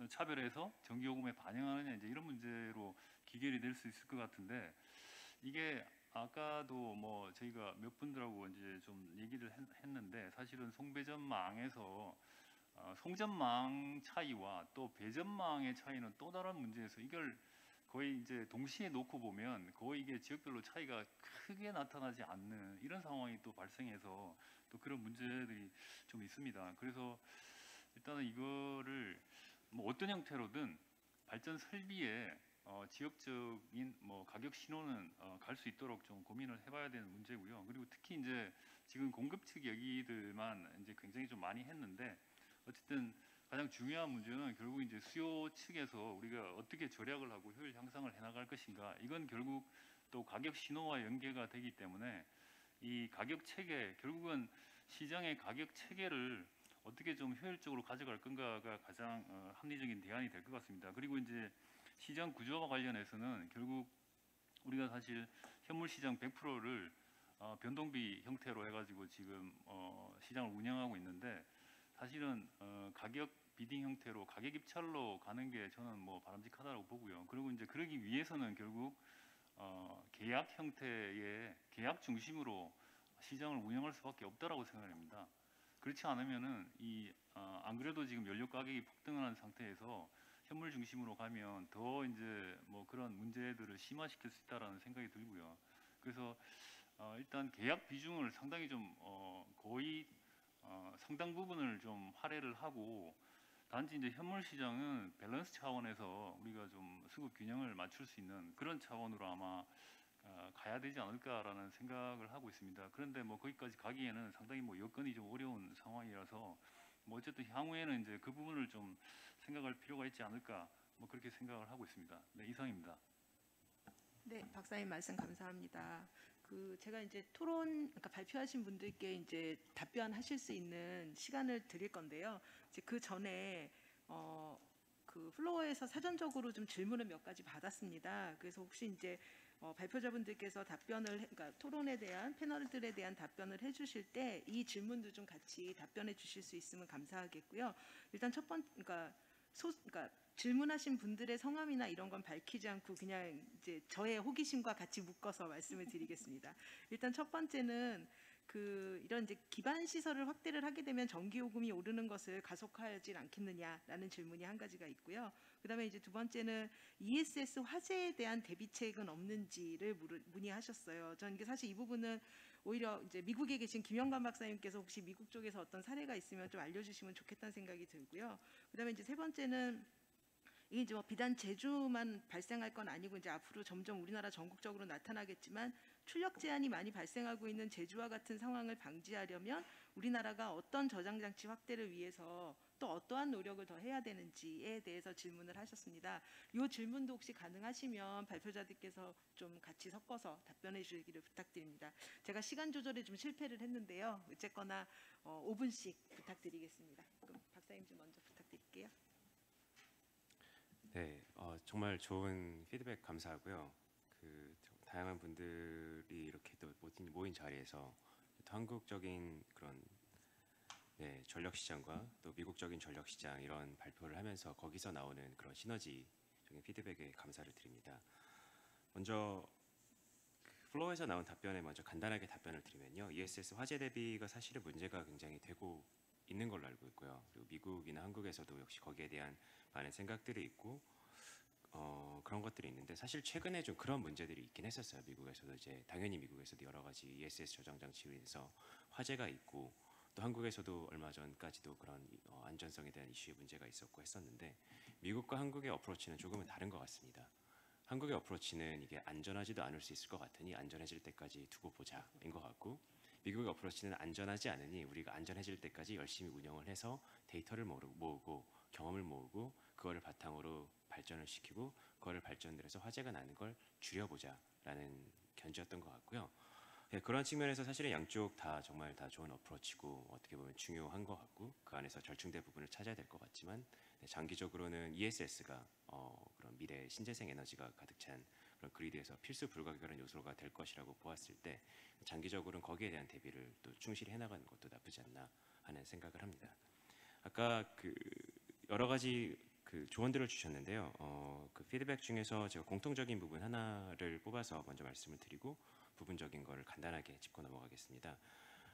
차별해서 전기요금에 반영하느냐 이제 이런 문제로 기결이 될 수 있을 것 같은데 이게 아까도 뭐 저희가 몇 분들하고 이제 좀 얘기를 했는데 사실은 송배전망에서 송전망 차이와 또 배전망의 차이는 또 다른 문제에서 이걸 거의 이제 동시에 놓고 보면 거의 이게 지역별로 차이가 크게 나타나지 않는 이런 상황이 또 발생해서 또 그런 문제들이 좀 있습니다. 그래서 일단은 이거를 뭐 어떤 형태로든 발전 설비에 지역적인 뭐 가격 신호는 갈 수 있도록 좀 고민을 해봐야 되는 문제고요. 그리고 특히 이제 지금 공급 측 얘기들만 이제 굉장히 좀 많이 했는데 어쨌든 가장 중요한 문제는 결국 이제 수요 측에서 우리가 어떻게 절약을 하고 효율 향상을 해나갈 것인가. 이건 결국 또 가격 신호와 연계가 되기 때문에 이 가격 체계 결국은 시장의 가격 체계를 어떻게 좀 효율적으로 가져갈 건가가 가장 합리적인 대안이 될 것 같습니다. 그리고 이제 시장 구조와 관련해서는 결국 우리가 사실 현물 시장 100%를 변동비 형태로 해가지고 지금 시장을 운영하고 있는데 사실은 가격 비딩 형태로 가격 입찰로 가는 게 저는 뭐 바람직하다고 보고요. 그리고 이제 그러기 위해서는 결국 계약 형태의 계약 중심으로 시장을 운영할 수밖에 없다라고 생각합니다. 그렇지 않으면은 안 그래도 지금 연료 가격이 폭등한 상태에서 현물 중심으로 가면 더 이제 뭐 그런 문제들을 심화시킬 수 있다라는 생각이 들고요. 그래서 일단 계약 비중을 상당히 좀 거의 상당 부분을 좀 할애를 하고 단지 이제 현물 시장은 밸런스 차원에서 우리가 좀 수급 균형을 맞출 수 있는 그런 차원으로 아마 가야 되지 않을까라는 생각을 하고 있습니다. 그런데 뭐 거기까지 가기에는 상당히 뭐 여건이 좀 어려운 상황이라서 뭐 어쨌든 향후에는 이제 그 부분을 좀 생각할 필요가 있지 않을까 뭐 그렇게 생각을 하고 있습니다. 네, 이상입니다. 네, 박사님 말씀 감사합니다. 제가 이제 그러니까 발표하신 분들께 이제 답변하실 수 있는 시간을 드릴 건데요. 이제 그 전에 플로어에서 사전적으로 좀 질문을 몇 가지 받았습니다. 그래서 혹시 이제 발표자분들께서 그러니까 토론에 대한 패널들에 대한 답변을 해주실 때 이 질문도 좀 같이 답변해 주실 수 있으면 감사하겠고요. 일단 그러니까 질문하신 분들의 성함이나 이런 건 밝히지 않고 그냥 이제 저의 호기심과 같이 묶어서 말씀을 드리겠습니다. 일단 첫 번째는 이런 이제 기반 시설을 확대를 하게 되면 전기요금이 오르는 것을 가속화하지 않겠느냐라는 질문이 한 가지가 있고요. 그다음에 이제 두 번째는 ESS 화재에 대한 대비책은 없는지를 문의하셨어요. 저는 이게 사실 이 부분은 오히려 이제 미국에 계신 김영관 박사님께서 혹시 미국 쪽에서 어떤 사례가 있으면 좀 알려주시면 좋겠다는 생각이 들고요. 그다음에 이제 세 번째는 이게 이제 뭐 비단 제주만 발생할 건 아니고 이제 앞으로 점점 우리나라 전국적으로 나타나겠지만 출력 제한이 많이 발생하고 있는 제주와 같은 상황을 방지하려면 우리나라가 어떤 저장 장치 확대를 위해서 또 어떠한 노력을 더 해야 되는지에 대해서 질문을 하셨습니다. 이 질문도 혹시 가능하시면 발표자들께서 좀 같이 섞어서 답변해 주시기를 부탁드립니다. 제가 시간 조절에 좀 실패를 했는데요. 어쨌거나 5분씩 부탁드리겠습니다. 그럼 박사님 좀 먼저 부탁드릴게요. 네, 정말 좋은 피드백 감사하고요. 다양한 분들이 이렇게 또 모인 자리에서 또 한국적인 그런 전력 시장과 또 미국적인 전력 시장 이런 발표를 하면서 거기서 나오는 그런 시너지적인 피드백에 감사를 드립니다. 먼저 플로어에서 나온 답변에 먼저 간단하게 답변을 드리면요. ESS 화재 대비가 사실은 문제가 굉장히 되고 있는 걸로 알고 있고요. 그리고 미국이나 한국에서도 역시 거기에 대한 많은 생각들이 있고 그런 것들이 있는데 사실 최근에 좀 그런 문제들이 있긴 했었어요. 미국에서도 이제 당연히 미국에서도 여러 가지 ESS 저장 장치로 인해서 화재가 있고 또 한국에서도 얼마 전까지도 그런 안전성에 대한 이슈의 문제가 있었고 했었는데 미국과 한국의 어프로치는 조금은 다른 것 같습니다. 한국의 어프로치는 이게 안전하지도 않을 수 있을 것 같으니 안전해질 때까지 두고 보자인 것 같고 미국의 어프로치는 안전하지 않으니 우리가 안전해질 때까지 열심히 운영을 해서 데이터를 모으고 경험을 모으고 그거를 바탕으로 발전을 시키고 그거를 발전을 해서 화재가 나는 걸 줄여보자라는 견지였던 것 같고요. 예, 그런 측면에서 사실은 양쪽 다 정말 다 좋은 어프로치고 어떻게 보면 중요한 것 같고 그 안에서 절충된 부분을 찾아야 될 것 같지만 네, 장기적으로는 ESS가 그런 미래 신재생 에너지가 가득 찬 그런 그리드에서 필수 불가결한 요소가 될 것이라고 보았을 때 장기적으로는 거기에 대한 대비를 또 충실히 해나가는 것도 나쁘지 않나 하는 생각을 합니다. 아까 그 여러 가지 그 조언들을 주셨는데요. 그 피드백 중에서 제가 공통적인 부분 하나를 뽑아서 먼저 말씀을 드리고 부분적인 거를 간단하게 짚고 넘어가겠습니다.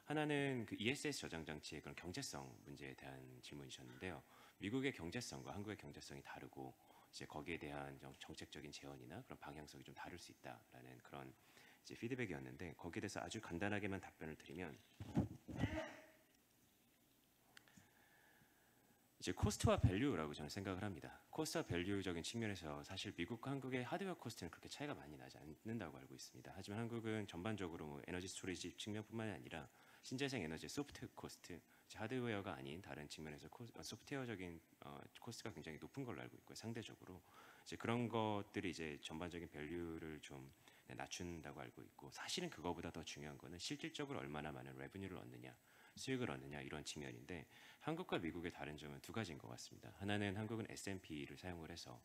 하나는 그 ESS 저장 장치의 그런 경제성 문제에 대한 질문이셨는데요. 미국의 경제성과 한국의 경제성이 다르고 이제 거기에 대한 정책적인 제언이나 그런 방향성이 좀 다를 수 있다라는 그런 이제 피드백이었는데 거기에 대해서 아주 간단하게만 답변을 드리면 이제 코스트와 밸류라고 저는 생각을 합니다. 코스트와 밸류적인 측면에서 사실 미국과 한국의 하드웨어 코스트는 그렇게 차이가 많이 나지 않는다고 알고 있습니다. 하지만 한국은 전반적으로 뭐 에너지 스토리지 측면뿐만이 아니라 신재생 에너지 소프트 코스트, 하드웨어가 아닌 다른 측면에서 소프트웨어적인 코스트가 굉장히 높은 걸로 알고 있고요. 상대적으로 이제 그런 것들이 이제 전반적인 밸류를 좀 낮춘다고 알고 있고 사실은 그거보다 더 중요한 거는 실질적으로 얼마나 많은 레버뉴를 얻느냐, 수익을 얻느냐 이런 측면인데 한국과 미국의 다른 점은 두 가지인 것 같습니다. 하나는 한국은 S&P를 사용을 해서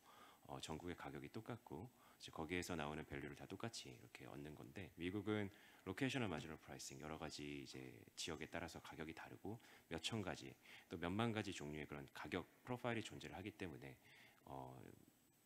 전국의 가격이 똑같고 이제 거기에서 나오는 밸류를 다 똑같이 이렇게 얻는 건데 미국은 로케이셔널 마지널 프라이싱 여러 가지 이제 지역에 따라서 가격이 다르고 몇 천 가지 또 몇만 가지 종류의 그런 가격 프로파일이 존재를 하기 때문에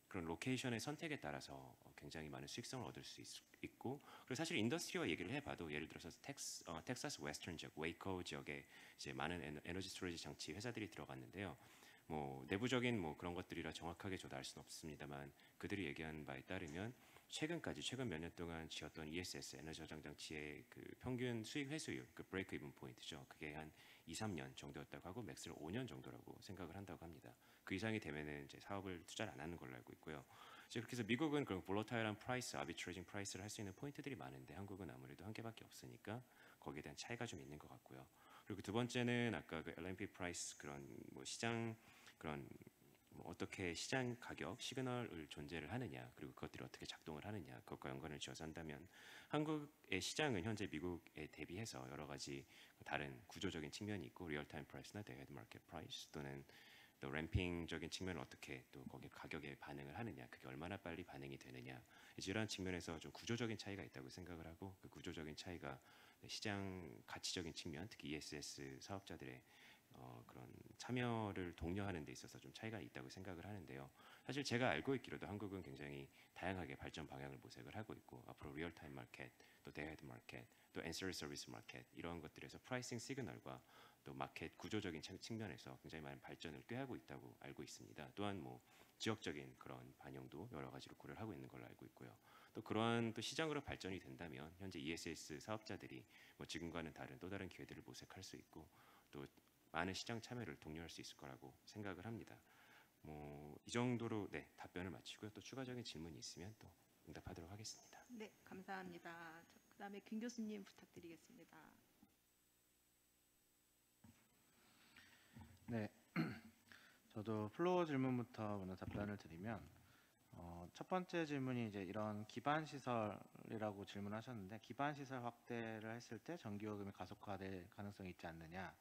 그런 로케이션의 선택에 따라서 굉장히 많은 수익성을 얻을 수 있고 그리고 사실 인더스트리와 얘기를 해봐도 예를 들어서 텍사스 웨스턴 지역, 웨이커 지역에 이제 많은 에너지 스토리지 장치 회사들이 들어갔는데요. 뭐 내부적인 뭐 그런 것들이라 정확하게 저도 알 수는 없습니다만 그들이 얘기한 바에 따르면 최근 몇 년 동안 지었던 ESS 에너지 저장 장치의 그 평균 수익 회수율, 그 브레이크 이븐 포인트죠. 그게 한 2, 3년 정도였다고 하고 맥스는 5년 정도라고 생각을 한다고 합니다. 그 이상이 되면은 이제 사업을 투자를 안 하는 걸로 알고 있고요. 이제 그렇게 해서 미국은 그런 볼러타일한 프라이스, 아비트레이징 프라이스를 할 수 있는 포인트들이 많은데 한국은 아무래도 한 개밖에 없으니까 거기에 대한 차이가 좀 있는 것 같고요. 그리고 두 번째는 아까 그 LNP 프라이스 그런 뭐 시장 그런 뭐 어떻게 시장 가격 시그널을 존재를 하느냐 그리고 그것들이 어떻게 작동을 하느냐 그것과 연관을 지어서 한다면 한국의 시장은 현재 미국에 대비해서 여러 가지 다른 구조적인 측면이 있고 리얼타임 프라이스나 데이드 마켓 프라이스 또는 또 램핑적인 측면을 어떻게 또 거기 가격에 반응을 하느냐 그게 얼마나 빨리 반응이 되느냐 이런 측면에서 좀 구조적인 차이가 있다고 생각을 하고 그 구조적인 차이가 시장 가치적인 측면 특히 ESS 사업자들의 그런 참여를 독려하는 데 있어서 좀 차이가 있다고 생각을 하는데요. 사실 제가 알고 있기로도 한국은 굉장히 다양하게 발전 방향을 모색을 하고 있고 앞으로 리얼타임 마켓, 또 데이드 마켓, 또 앤서리 서비스 마켓 이런 것들에서 프라이싱 시그널과 또 마켓 구조적인 측면에서 굉장히 많은 발전을 꾀하고 있다고 알고 있습니다. 또한 뭐 지역적인 그런 반영도 여러 가지로 고려를 하고 있는 걸로 알고 있고요. 또 그러한 또 시장으로 발전이 된다면 현재 ESS 사업자들이 뭐 지금과는 다른 또 다른 기회들을 모색할 수 있고 또 많은 시장 참여를 독려할 수 있을 거라고 생각을 합니다. 뭐 이 정도로 네, 답변을 마치고요. 또 추가적인 질문이 있으면 또 응답하도록 하겠습니다. 네, 감사합니다. 그다음에 김 교수님 부탁드리겠습니다. 네, 저도 플로어 질문부터 먼저 답변을 드리면 첫 번째 질문이 이제 이런 기반 시설이라고 질문하셨는데 기반 시설 확대를 했을 때 전기요금이 가속화될 가능성이 있지 않느냐.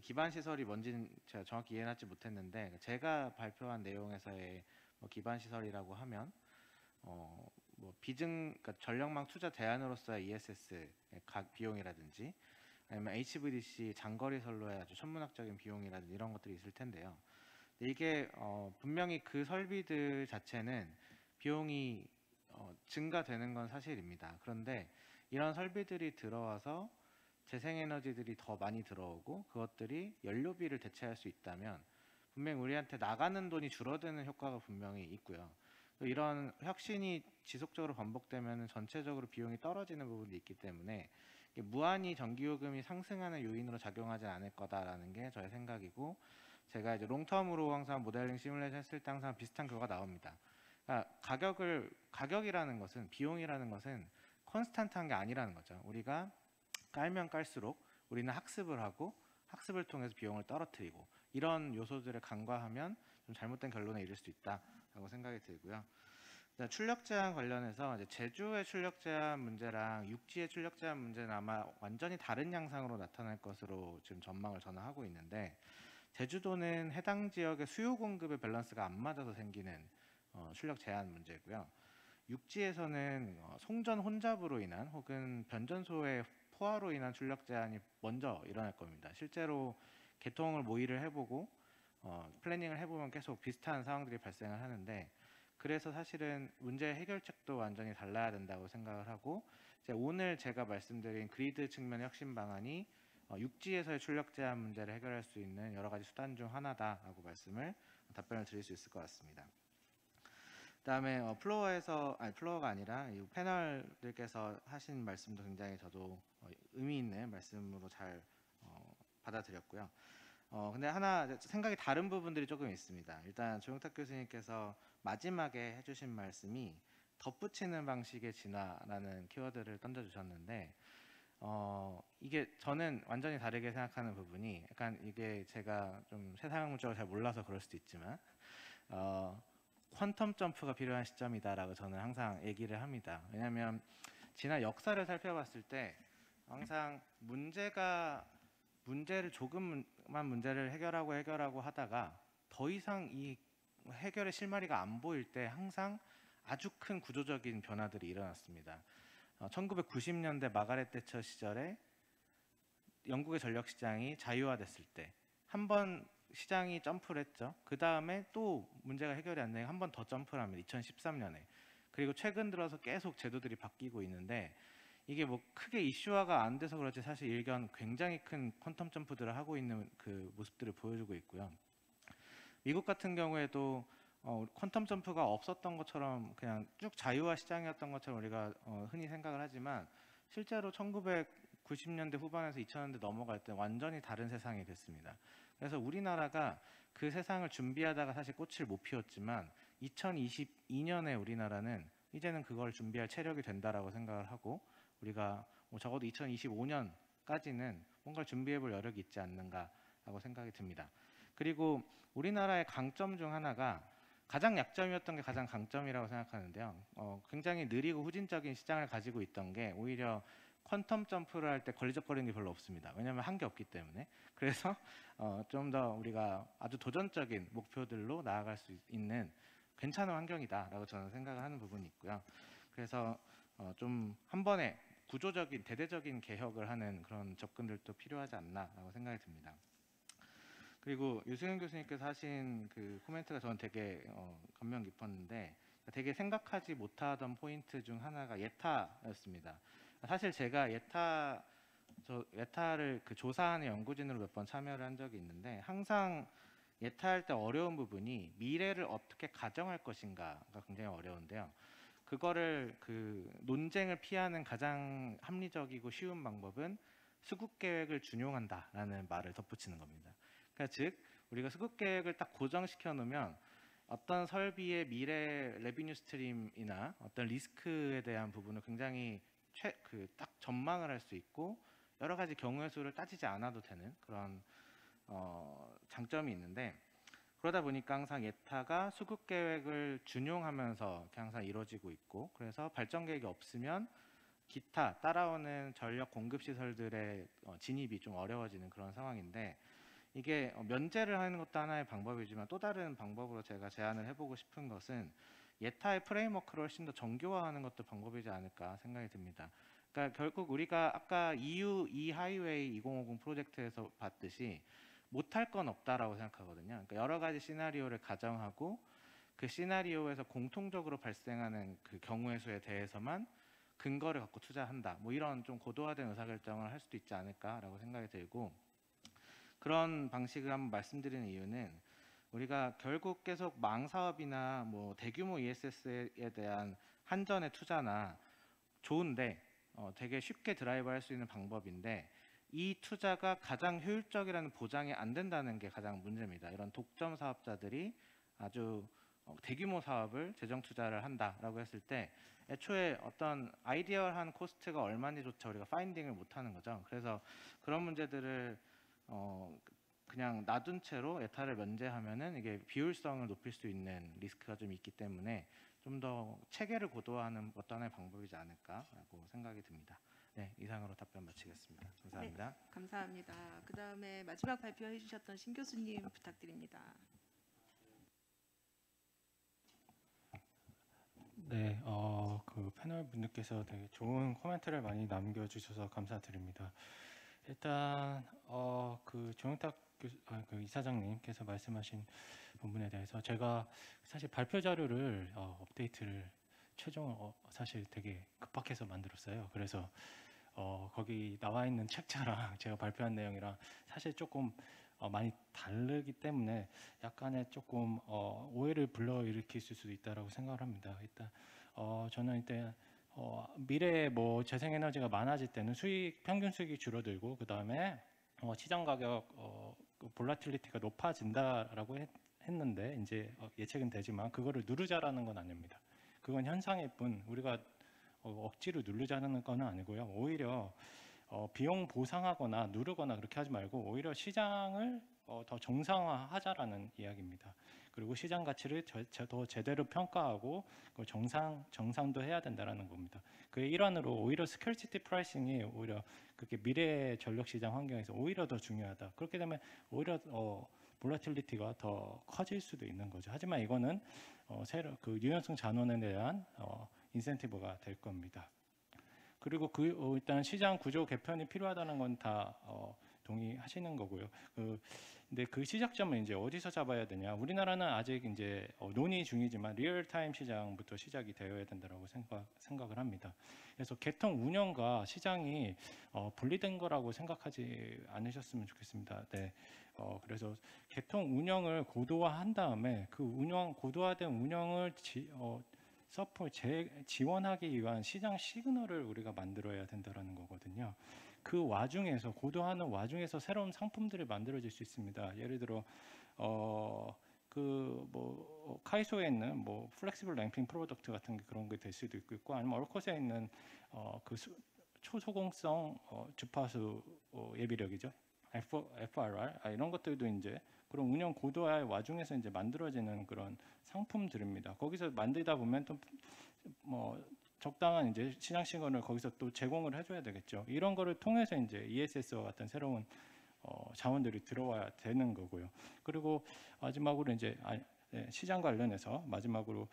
기반 시설이 뭔지는 제가 정확히 이해하지 못했는데 제가 발표한 내용에서의 뭐 기반 시설이라고 하면 뭐 그러니까 전력망 투자 대안으로서의 ESS의 비용이라든지 아니면 HVDC 장거리 선로의 아주 천문학적인 비용이라든지 이런 것들이 있을 텐데요. 근데 이게 분명히 그 설비들 자체는 비용이 증가되는 건 사실입니다. 그런데 이런 설비들이 들어와서 재생에너지들이 더 많이 들어오고 그것들이 연료비를 대체할 수 있다면 분명히 우리한테 나가는 돈이 줄어드는 효과가 분명히 있고요. 이런 혁신이 지속적으로 반복되면 전체적으로 비용이 떨어지는 부분도 있기 때문에 무한히 전기요금이 상승하는 요인으로 작용하지 않을 거다라는 게 저의 생각이고 제가 이제 롱텀으로 항상 모델링 시뮬레이션 했을 때 항상 비슷한 결과가 나옵니다. 그러니까 가격이라는 것은 비용이라는 것은 콘스탄트한 게 아니라는 거죠. 우리가 깔면 깔수록 우리는 학습을 하고 학습을 통해서 비용을 떨어뜨리고 이런 요소들을 간과하면 좀 잘못된 결론에 이를 수 있다라고 생각이 들고요. 네, 출력 제한 관련해서 이제 제주의 출력 제한 문제랑 육지의 출력 제한 문제는 아마 완전히 다른 양상으로 나타날 것으로 지금 전망을 저는 하고 있는데, 제주도는 해당 지역의 수요 공급의 밸런스가 안 맞아서 생기는 출력 제한 문제고요. 육지에서는 송전 혼잡으로 인한 혹은 변전소의 포화로 인한 출력 제한이 먼저 일어날 겁니다. 실제로 개통을 모의를 해보고 플래닝을 해보면 계속 비슷한 상황들이 발생을 하는데, 그래서 사실은 문제 해결책도 완전히 달라야 된다고 생각을 하고, 이제 오늘 제가 말씀드린 그리드 측면의 혁신 방안이 육지에서의 출력 제한 문제를 해결할 수 있는 여러 가지 수단 중 하나다라고 답변을 드릴 수 있을 것 같습니다. 그다음에 플로어가 아니라 이 패널들께서 하신 말씀도 굉장히 저도 의미 있는 말씀으로 잘 받아들였고요. 근데 하나 생각이 다른 부분들이 조금 있습니다. 일단 조영탁 교수님께서 마지막에 해주신 말씀이 덧붙이는 방식의 진화라는 키워드를 던져주셨는데, 이게 저는 완전히 다르게 생각하는 부분이, 약간 이게 제가 좀 세상 문적을 잘 몰라서 그럴 수도 있지만 퀀텀 점프가 필요한 시점이다라고 저는 항상 얘기를 합니다. 왜냐하면 지난 역사를 살펴봤을 때 항상 조금만 문제를 해결하고 하다가 더 이상 이 해결의 실마리가 안 보일 때 항상 아주 큰 구조적인 변화들이 일어났습니다. 1990년대 마가렛 대처 시절에 영국의 전력 시장이 자유화됐을 때 한 번 시장이 점프를 했죠. 그 다음에 또 문제가 해결이 안 되고 한 번 더 점프를 합니다. 2013년에. 그리고 최근 들어서 계속 제도들이 바뀌고 있는데, 이게 뭐 크게 이슈화가 안 돼서 그렇지 사실 일견 굉장히 큰 퀀텀 점프들을 하고 있는 그 모습들을 보여주고 있고요. 미국 같은 경우에도 퀀텀 점프가 없었던 것처럼 그냥 쭉 자유화 시장이었던 것처럼 우리가 흔히 생각을 하지만, 실제로 1990년대 후반에서 2000년대 넘어갈 때 완전히 다른 세상이 됐습니다. 그래서 우리나라가 그 세상을 준비하다가 사실 꽃을 못 피웠지만 2022년에 우리나라는 이제는 그걸 준비할 체력이 된다라고 생각을 하고, 우리가 적어도 2025년까지는 뭔가를 준비해볼 여력이 있지 않는가라고 생각이 듭니다. 그리고 우리나라의 강점 중 하나가, 가장 약점이었던 게 가장 강점이라고 생각하는데요. 굉장히 느리고 후진적인 시장을 가지고 있던 게 오히려 퀀텀 점프를 할 때 걸리적거리는 게 별로 없습니다. 왜냐하면 한 게 없기 때문에. 그래서 좀 더 우리가 아주 도전적인 목표들로 나아갈 수 있는 괜찮은 환경이다라고 저는 생각을 하는 부분이 있고요. 그래서 좀 한 번에 구조적인 대대적인 개혁을 하는 그런 접근들도 필요하지 않나라고 생각이 듭니다. 그리고 유승현 교수님께서 하신 그 코멘트가 저는 되게 감명 깊었는데, 되게 생각하지 못하던 포인트 중 하나가 예타였습니다. 사실 제가 예타를 그 조사하는 연구진으로 몇 번 참여를 한 적이 있는데, 항상 예타할 때 어려운 부분이 미래를 어떻게 가정할 것인가가 굉장히 어려운데요. 그거를 그 논쟁을 피하는 가장 합리적이고 쉬운 방법은 수급 계획을 준용한다라는 말을 덧붙이는 겁니다. 그러니까 즉 우리가 수급 계획을 딱 고정시켜 놓으면 어떤 설비의 미래 레비뉴 스트림이나 어떤 리스크에 대한 부분을 굉장히 딱 전망을 할 수 있고, 여러 가지 경우의 수를 따지지 않아도 되는 그런 장점이 있는데, 그러다 보니까 항상 예타가 수급 계획을 준용하면서 항상 이루어지고 있고, 그래서 발전 계획이 없으면 기타 따라오는 전력 공급 시설들의 진입이 좀 어려워지는 그런 상황인데, 이게 면제를 하는 것도 하나의 방법이지만 또 다른 방법으로 제가 제안을 해보고 싶은 것은 예타의 프레임워크를 훨씬 더 정교화하는 것도 방법이지 않을까 생각이 듭니다. 그러니까 결국 우리가 아까 EU 하이웨이 2050 프로젝트에서 봤듯이 못할 건 없다라고 생각하거든요. 그러니까 여러 가지 시나리오를 가정하고 그 시나리오에서 공통적으로 발생하는 그 경우의 수에 대해서만 근거를 갖고 투자한다. 뭐 이런 좀 고도화된 의사결정을 할 수도 있지 않을까라고 생각이 들고, 그런 방식을 한번 말씀드리는 이유는 우리가 결국 계속 망 사업이나 뭐 대규모 ESS에 대한 한전의 투자나 좋은데 되게 쉽게 드라이브할 수 있는 방법인데, 이 투자가 가장 효율적이라는 보장이 안 된다는 게 가장 문제입니다. 이런 독점 사업자들이 아주 대규모 사업을 재정 투자를 한다라고 했을 때 애초에 어떤 아이디얼한 코스트가 얼마인지조차 우리가 파인딩을 못하는 거죠. 그래서 그런 문제들을 그냥 놔둔 채로 예타를 면제하면은 이게 비효율성을 높일 수 있는 리스크가 좀 있기 때문에 좀 더 체계를 고도화하는 것도 하나의 방법이지 않을까라고 생각이 듭니다. 네, 이상으로 답변 마치겠습니다. 감사합니다. 감사합니다. 그 다음에 마지막 발표해 주셨던 신 교수님 부탁드립니다. 네, 그 패널 분들께서 되게 좋은 코멘트를 많이 남겨주셔서 감사드립니다. 일단 그 조영탁 그 이사장님께서 말씀하신 부분에 대해서 제가 사실 발표 자료를 업데이트를 최종 사실 되게 급박해서 만들었어요. 그래서 거기 나와 있는 책자랑 제가 발표한 내용이랑 사실 조금 많이 다르기 때문에 약간의 조금 오해를 불러일으킬 수도 있다라고 생각을 합니다. 일단 저는 일단 미래에 뭐 재생에너지가 많아질 때는 평균 수익이 줄어들고 그 다음에 시장 가격 그 볼라틸리티가 높아진다라고 했는데 이제 예측은 되지만 그거를 누르자라는 건 아닙니다. 그건 현상일 뿐 우리가 억지로 누르자는 건 아니고요. 오히려 비용 보상하거나 누르거나 그렇게 하지 말고 오히려 시장을 더 정상화하자라는 이야기입니다. 그리고 시장 가치를 더 제대로 평가하고 정상도 해야 된다라는 겁니다. 그의 일환으로 오히려 스케어시티 프라이싱이 오히려 그렇게 미래 전력 시장 환경에서 오히려 더 중요하다. 그렇게 되면 오히려 볼라틸리티가 더 커질 수도 있는 거죠. 하지만 이거는 새로 그 유연성 잔원에 대한 인센티브가 될 겁니다. 그리고 일단 시장 구조 개편이 필요하다는 건 다 동의하시는 거고요. 근데 그 시작점은 이제 어디서 잡아야 되냐? 우리나라는 아직 이제 논의 중이지만 리얼타임 시장부터 시작이 되어야 된다라고 생각을 합니다. 그래서 개통 운영과 시장이 분리된 거라고 생각하지 않으셨으면 좋겠습니다. 네. 그래서 개통 운영을 고도화한 다음에 그 고도화된 운영을 지원하기 위한 시장 시그널을 우리가 만들어야 된다라는 거거든요. 그 와중에서 고도화하는 와중에서 새로운 상품들이 만들어질 수 있습니다. 예를 들어 카이소에 있는 뭐 플렉시블 램핑 프로덕트 같은 게 그런 게 될 수도 있고 아니면 얼컷에 있는 초소공성 주파수 예비력이죠. FRR 이런 것들도 이제 그런 운영 고도화의 와중에서 이제 만들어지는 그런 상품들입니다. 거기서 만들다 보면 또 뭐 적당한 이제 시장 시그널을 거기서 또 제공을 해줘야 되겠죠. 이런 거를 통해서 이제 ESS와 같은 새로운 자원들이 들어와야 되는 거고요. 그리고 마지막으로 이제 시장 관련해서 마지막으로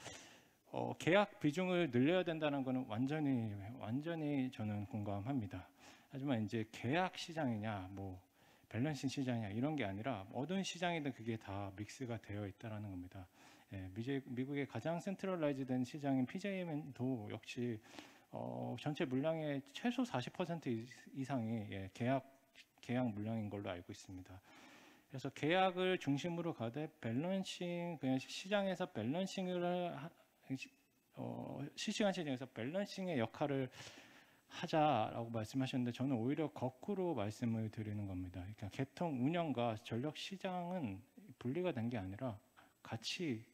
계약 비중을 늘려야 된다는 거는 완전히 저는 공감합니다. 하지만 이제 계약 시장이냐 뭐 밸런싱 시장이냐 이런 게 아니라 어떤 시장이든 그게 다 믹스가 되어 있다라는 겁니다. 미국의 가장 센트럴라이즈된 시장인 PJM도 역시 전체 물량의 최소 40% 이상이 계약 물량인 걸로 알고 있습니다. 그래서 계약을 중심으로 가되 밸런싱 그냥 시장에서 밸런싱을 실시간 시장에서 밸런싱의 역할을 하자라고 말씀하셨는데 저는 오히려 거꾸로 말씀을 드리는 겁니다. 그러니까 개통 운영과 전력 시장은 분리가 된 게 아니라 같이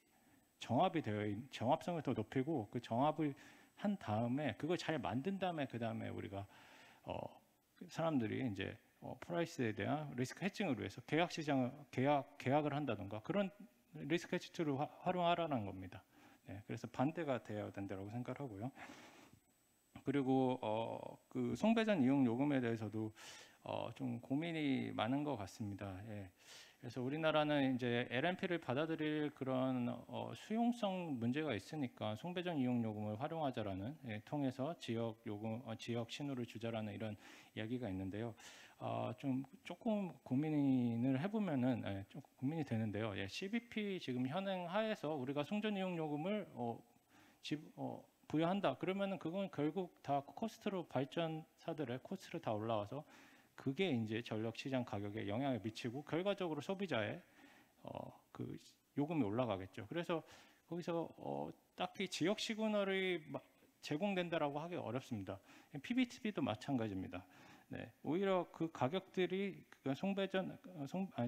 정합성을 더 높이고 그 정합을 한 다음에 그걸 잘 만든 다음에 그 다음에 우리가 사람들이 이제 프라이스에 대한 리스크 해칭을 위해서 계약을 한다던가 그런 리스크 해치 툴을 활용하라는 겁니다. 네, 그래서 반대가 되어야 된다고 생각하고요. 그리고 그 송배전 이용 요금에 대해서도 좀 고민이 많은 것 같습니다. 예. 그래서 우리나라는 이제 LNP를 받아들일 그런 수용성 문제가 있으니까 송배전 이용 요금을 활용하자라는 통해서 지역 신호를 주자라는 이런 이야기가 있는데요. 조금 고민을 해보면은 좀 고민이 되는데요. CBP 지금 현행 하에서 우리가 송전 이용 요금을 부여한다. 그러면은 그건 결국 다 코스트로 발전사들의 코스트로 다 올라와서 그게 이제 전력 시장 가격에 영향을 미치고 결과적으로 소비자의 그 요금이 올라가겠죠. 그래서 거기서 딱히 지역 시그널이 제공된다라고 하기 어렵습니다. PBTV도 마찬가지입니다. 네, 오히려 그 가격들이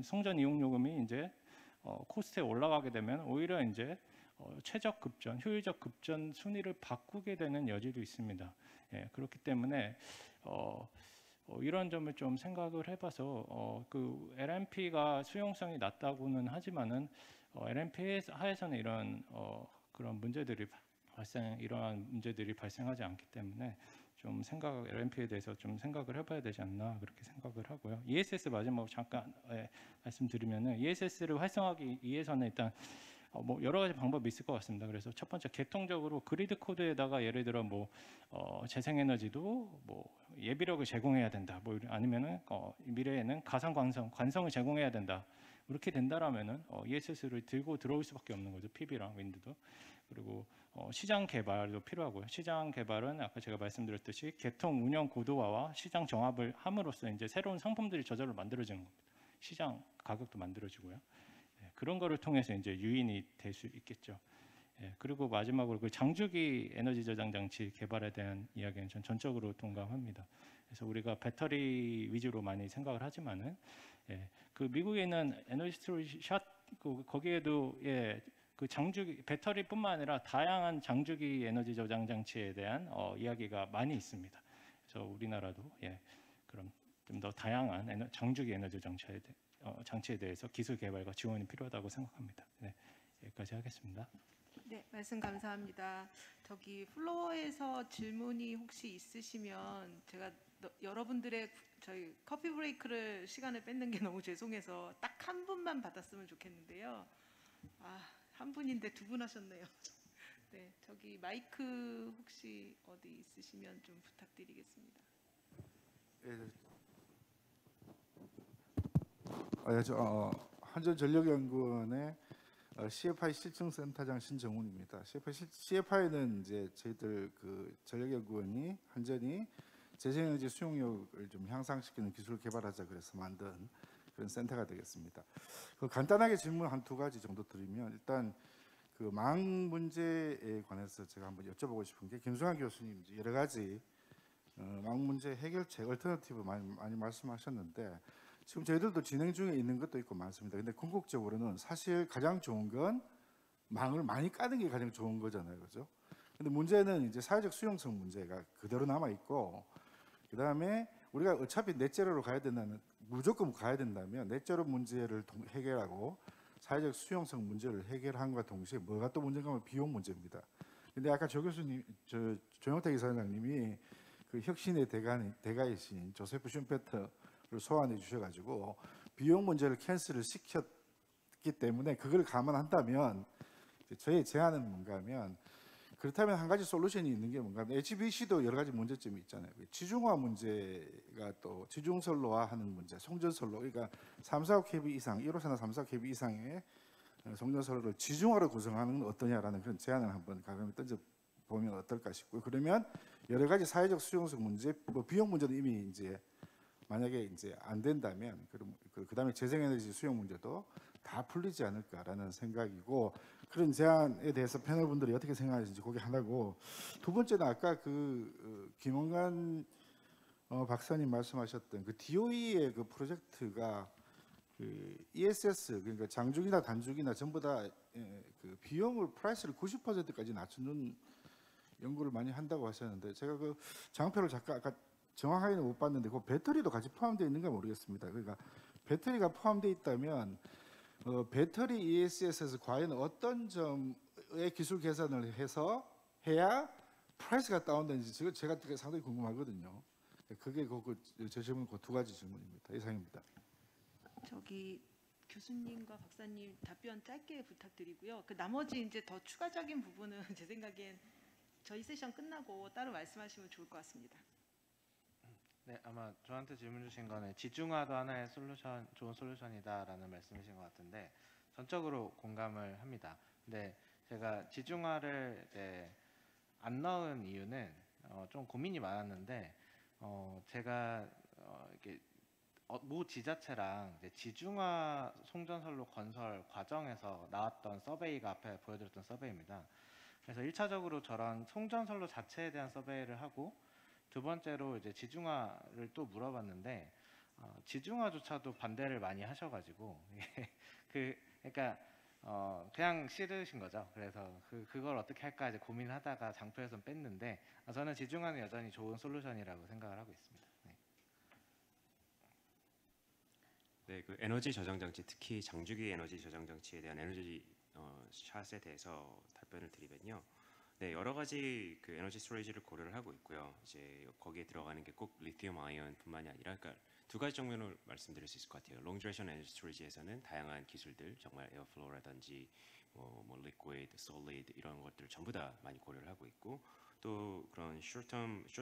송전 이용 요금이 이제 코스트에 올라가게 되면 오히려 이제 최적 급전, 효율적 급전 순위를 바꾸게 되는 여지도 있습니다. 예, 그렇기 때문에 이런 점을 좀 생각을 해봐서 그 LNP가 수용성이 낮다고는 하지만은 LNP 하에서는 이런 그런 문제들이 이러한 문제들이 발생하지 않기 때문에 좀 LNP에 대해서 좀 생각을 해봐야 되지 않나 그렇게 생각을 하고요. ESS 마지막으로 잠깐 말씀드리면은 ESS를 활성화하기 위해서는 일단 뭐 여러 가지 방법이 있을 것 같습니다. 그래서 첫 번째 계통적으로 그리드 코드에다가 예를 들어 뭐 재생에너지도 뭐 예비력을 제공해야 된다. 뭐 아니면은 미래에는 가상 관성을 제공해야 된다. 이렇게 된다라면은 ESS를 들고 들어올 수밖에 없는 거죠. PV랑 윈드도. 그리고 시장 개발도 필요하고요. 시장 개발은 아까 제가 말씀드렸듯이 계통 운영 고도화와 시장 정합을 함으로써 이제 새로운 상품들이 저절로 만들어지는 겁니다. 시장 가격도 만들어지고요. 그런 거를 통해서 이제 유인이 될 수 있겠죠. 그리고 마지막으로 그 장주기 에너지 저장 장치 개발에 대한 이야기는 전 전적으로 동감합니다. 그래서 우리가 배터리 위주로 많이 생각을 하지만은 그 미국에 있는 에너지 스토리지 샷 거기에도 그 장주기 배터리뿐만 아니라 다양한 장주기 에너지 저장 장치에 대한 이야기가 많이 있습니다. 그래서 우리나라도 그럼 좀 더 다양한 장주기 에너지 장치에 대해서 기술 개발과 지원이 필요하다고 생각합니다. 네, 여기까지 하겠습니다. 네, 말씀 감사합니다. 저기 플로어에서 질문이 혹시 있으시면 제가 여러분들의 저희 커피 브레이크를 시간을 뺏는 게 너무 죄송해서 딱 한 분만 받았으면 좋겠는데요. 한 분인데 두 분 하셨네요. 네, 저기 마이크 혹시 어디 있으시면 좀 부탁드리겠습니다. 한전전력연구원의 CFI 실증센터장 신정훈입니다. CFI는 이제 저희들 그 전력연구원이 한전이 재생에너지 수용력을 좀 향상시키는 기술을 개발하자 그래서 만든 그런 센터가 되겠습니다. 간단하게 질문 한 두 가지 정도 드리면 일단 그 망 문제에 관해서 제가 한번 여쭤보고 싶은 게 김승환 교수님 여러 가지 망 문제 해결책 얼터너티브 많이 말씀하셨는데 지금 저희들도 진행 중에 있는 것도 있고 많습니다. 근데 궁극적으로는 사실 가장 좋은 건 망을 많이 까는 게 가장 좋은 거잖아요, 그죠? 근데 문제는 이제 사회적 수용성 문제가 그대로 남아 있고, 그 다음에 우리가 어차피 넷제로로 무조건 가야 된다면 넷제로 문제를 해결하고 사회적 수용성 문제를 해결함과 동시에 뭐가 또 문제가 하면 비용 문제입니다. 근데 아까 조 교수님, 조영탁 이사장님이 그 혁신의 대가이신 조세프 슌페터를 소환해 주셔가지고 비용 문제를 캔슬을 시켰기 때문에 그걸 감안한다면 저의 제안은 뭔가 하면 그렇다면 한 가지 솔루션이 있는 게 뭔가 하면 HBC도 여러 가지 문제점이 있잖아요. 지중화 문제가 또 지중선로화하는 문제, 송전선로 그러니까 3, 4, 5kV 이상 1호선이나 3, 4, 5kV 이상의 송전선로를 지중화로 구성하는 건 어떠냐라는 그런 제안을 한번 가감히 던져보면 어떨까 싶고요. 그러면 여러 가지 사회적 수용성 문제, 뭐 비용 문제도 이미 이제 만약에 이제 안 된다면 그다음에 재생에너지 수용 문제도 다 풀리지 않을까라는 생각이고 그런 제안에 대해서 패널분들이 어떻게 생각하시는지 그게 하나고 두 번째는 아까 김원관 박사님 말씀하셨던 그 DOE의 그 프로젝트가 그 ESS 그러니까 장주기나 단주기나 전부 다 그 비용을 프라이스를 90%까지 낮추는 연구를 많이 한다고 하셨는데 제가 그 장표를 잠깐 아까 정확하게는 못 봤는데 그 배터리도 같이 포함되어 있는가 모르겠습니다. 그러니까 배터리가 포함되어 있다면 배터리 ESS에서 과연 어떤 점의 기술 개선을 해야 프라이스가 다운되는지 제가 상당히 궁금하거든요. 그게 제 질문 그 두 가지 질문입니다. 이상입니다. 저기 교수님과 박사님 답변 짧게 부탁드리고요. 그 나머지 이제 더 추가적인 부분은 제 생각엔 저희 세션 끝나고 따로 말씀하시면 좋을 것 같습니다. 네, 아마 저한테 질문 주신 거는 지중화도 하나의 좋은 솔루션이다라는 말씀이신 것 같은데 전적으로 공감을 합니다. 근데 제가 지중화를 이제 안 넣은 이유는 좀 고민이 많았는데 제가 이렇게 모 지자체랑 이제 지중화 송전선로 건설 과정에서 나왔던 서베이가 앞에 보여드렸던 서베이입니다. 그래서 1차적으로 저런 송전선로 자체에 대한 서베이를 하고 두 번째로 이제 지중화를 또 물어봤는데 지중화조차도 반대를 많이 하셔가지고 그러니까 그냥 싫으신 거죠. 그래서 그걸 어떻게 할까 이제 고민하다가 장표에서 뺐는데 저는 지중화는 여전히 좋은 솔루션이라고 생각을 하고 있습니다. 네. 네, 그 에너지 저장 장치, 특히 장주기 에너지 저장 장치에 대한 에너지 샷에 대해서 답변을 드리면요. 네, 여러 가지 그 에너지 스토리지를 고려를 하고 있고요. 이제 거기에 들어가는 게 꼭 리튬 아이언뿐만이 아니라, 그러니까 두 가지 정면을 말씀드릴 수 있을 것 같아요. 롱 듀레이션 에너지 스토리지에서는 다양한 기술들, 정말 에어플로우라든지 뭐 리퀴드, 솔리드 이런 것들을 전부 다 많이 고려를 하고 있고, 또 그런 숏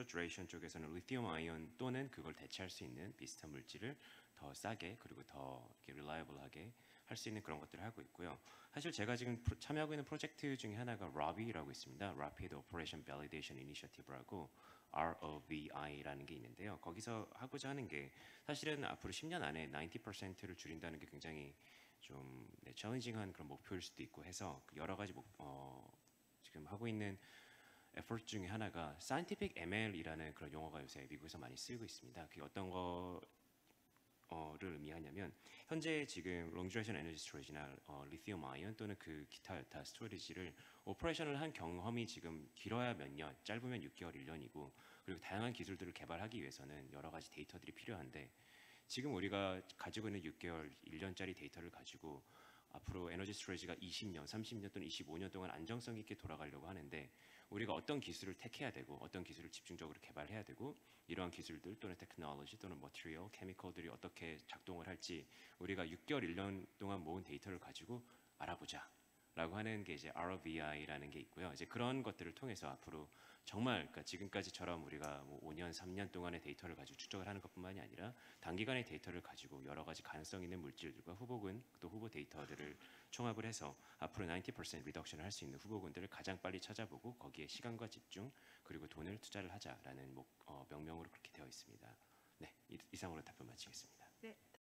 듀레이션 쪽에서는 리튬 아이언 또는 그걸 대체할 수 있는 비슷한 물질을 더 싸게 그리고 더 릴라이블하게 할 수 있는 그런 것들을 하고 있고요. 사실 제가 지금 참여하고 있는 프로젝트 중에 하나가 ROVI라고 있습니다. Rapid Operation Validation Initiative라고 ROVI라는 게 있는데요. 거기서 하고자 하는 게 사실은 앞으로 10년 안에 90%를 줄인다는 게 굉장히 좀 챌린징한 그런 목표일 수도 있고 해서 여러 가지 지금 하고 있는 에포트 중에 하나가 Scientific ML이라는 그런 용어가 요새 미국에서 많이 쓰이고 있습니다. 그게 어떤 거를 의미하냐면 현재 지금 롱 듀레이션 에너지 스토리지나 리튬 아이언 또는 그 기타 여타 스토리지를 오퍼레이션을 한 경험이 지금 길어야 몇 년, 짧으면 6개월, 1년이고 그리고 다양한 기술들을 개발하기 위해서는 여러 가지 데이터들이 필요한데 지금 우리가 가지고 있는 6개월, 1년짜리 데이터를 가지고 앞으로 에너지 스토리지가 20년, 30년 또는 25년 동안 안정성 있게 돌아가려고 하는데 우리가 어떤 기술을 택해야 되고 어떤 기술을 집중적으로 개발해야 되고 이러한 기술들 또는 테크놀로지 또는 머티리얼, 케미컬들이 어떻게 작동을 할지 우리가 6개월, 1년 동안 모은 데이터를 가지고 알아보자 라고 하는 게 이제 ROVI라는 게 있고요. 이제 그런 것들을 통해서 앞으로 정말 그러니까 지금까지처럼 우리가 뭐 5년, 3년 동안의 데이터를 가지고 추적을 하는 것뿐만이 아니라 단기간의 데이터를 가지고 여러 가지 가능성 있는 물질들과 후보군 또 후보 데이터들을 총합을 해서 앞으로 90% 리덕션을 할 수 있는 후보군들을 가장 빨리 찾아보고 거기에 시간과 집중 그리고 돈을 투자를 하자라는 명명으로 그렇게 되어 있습니다. 네, 이상으로 답변 마치겠습니다. 네,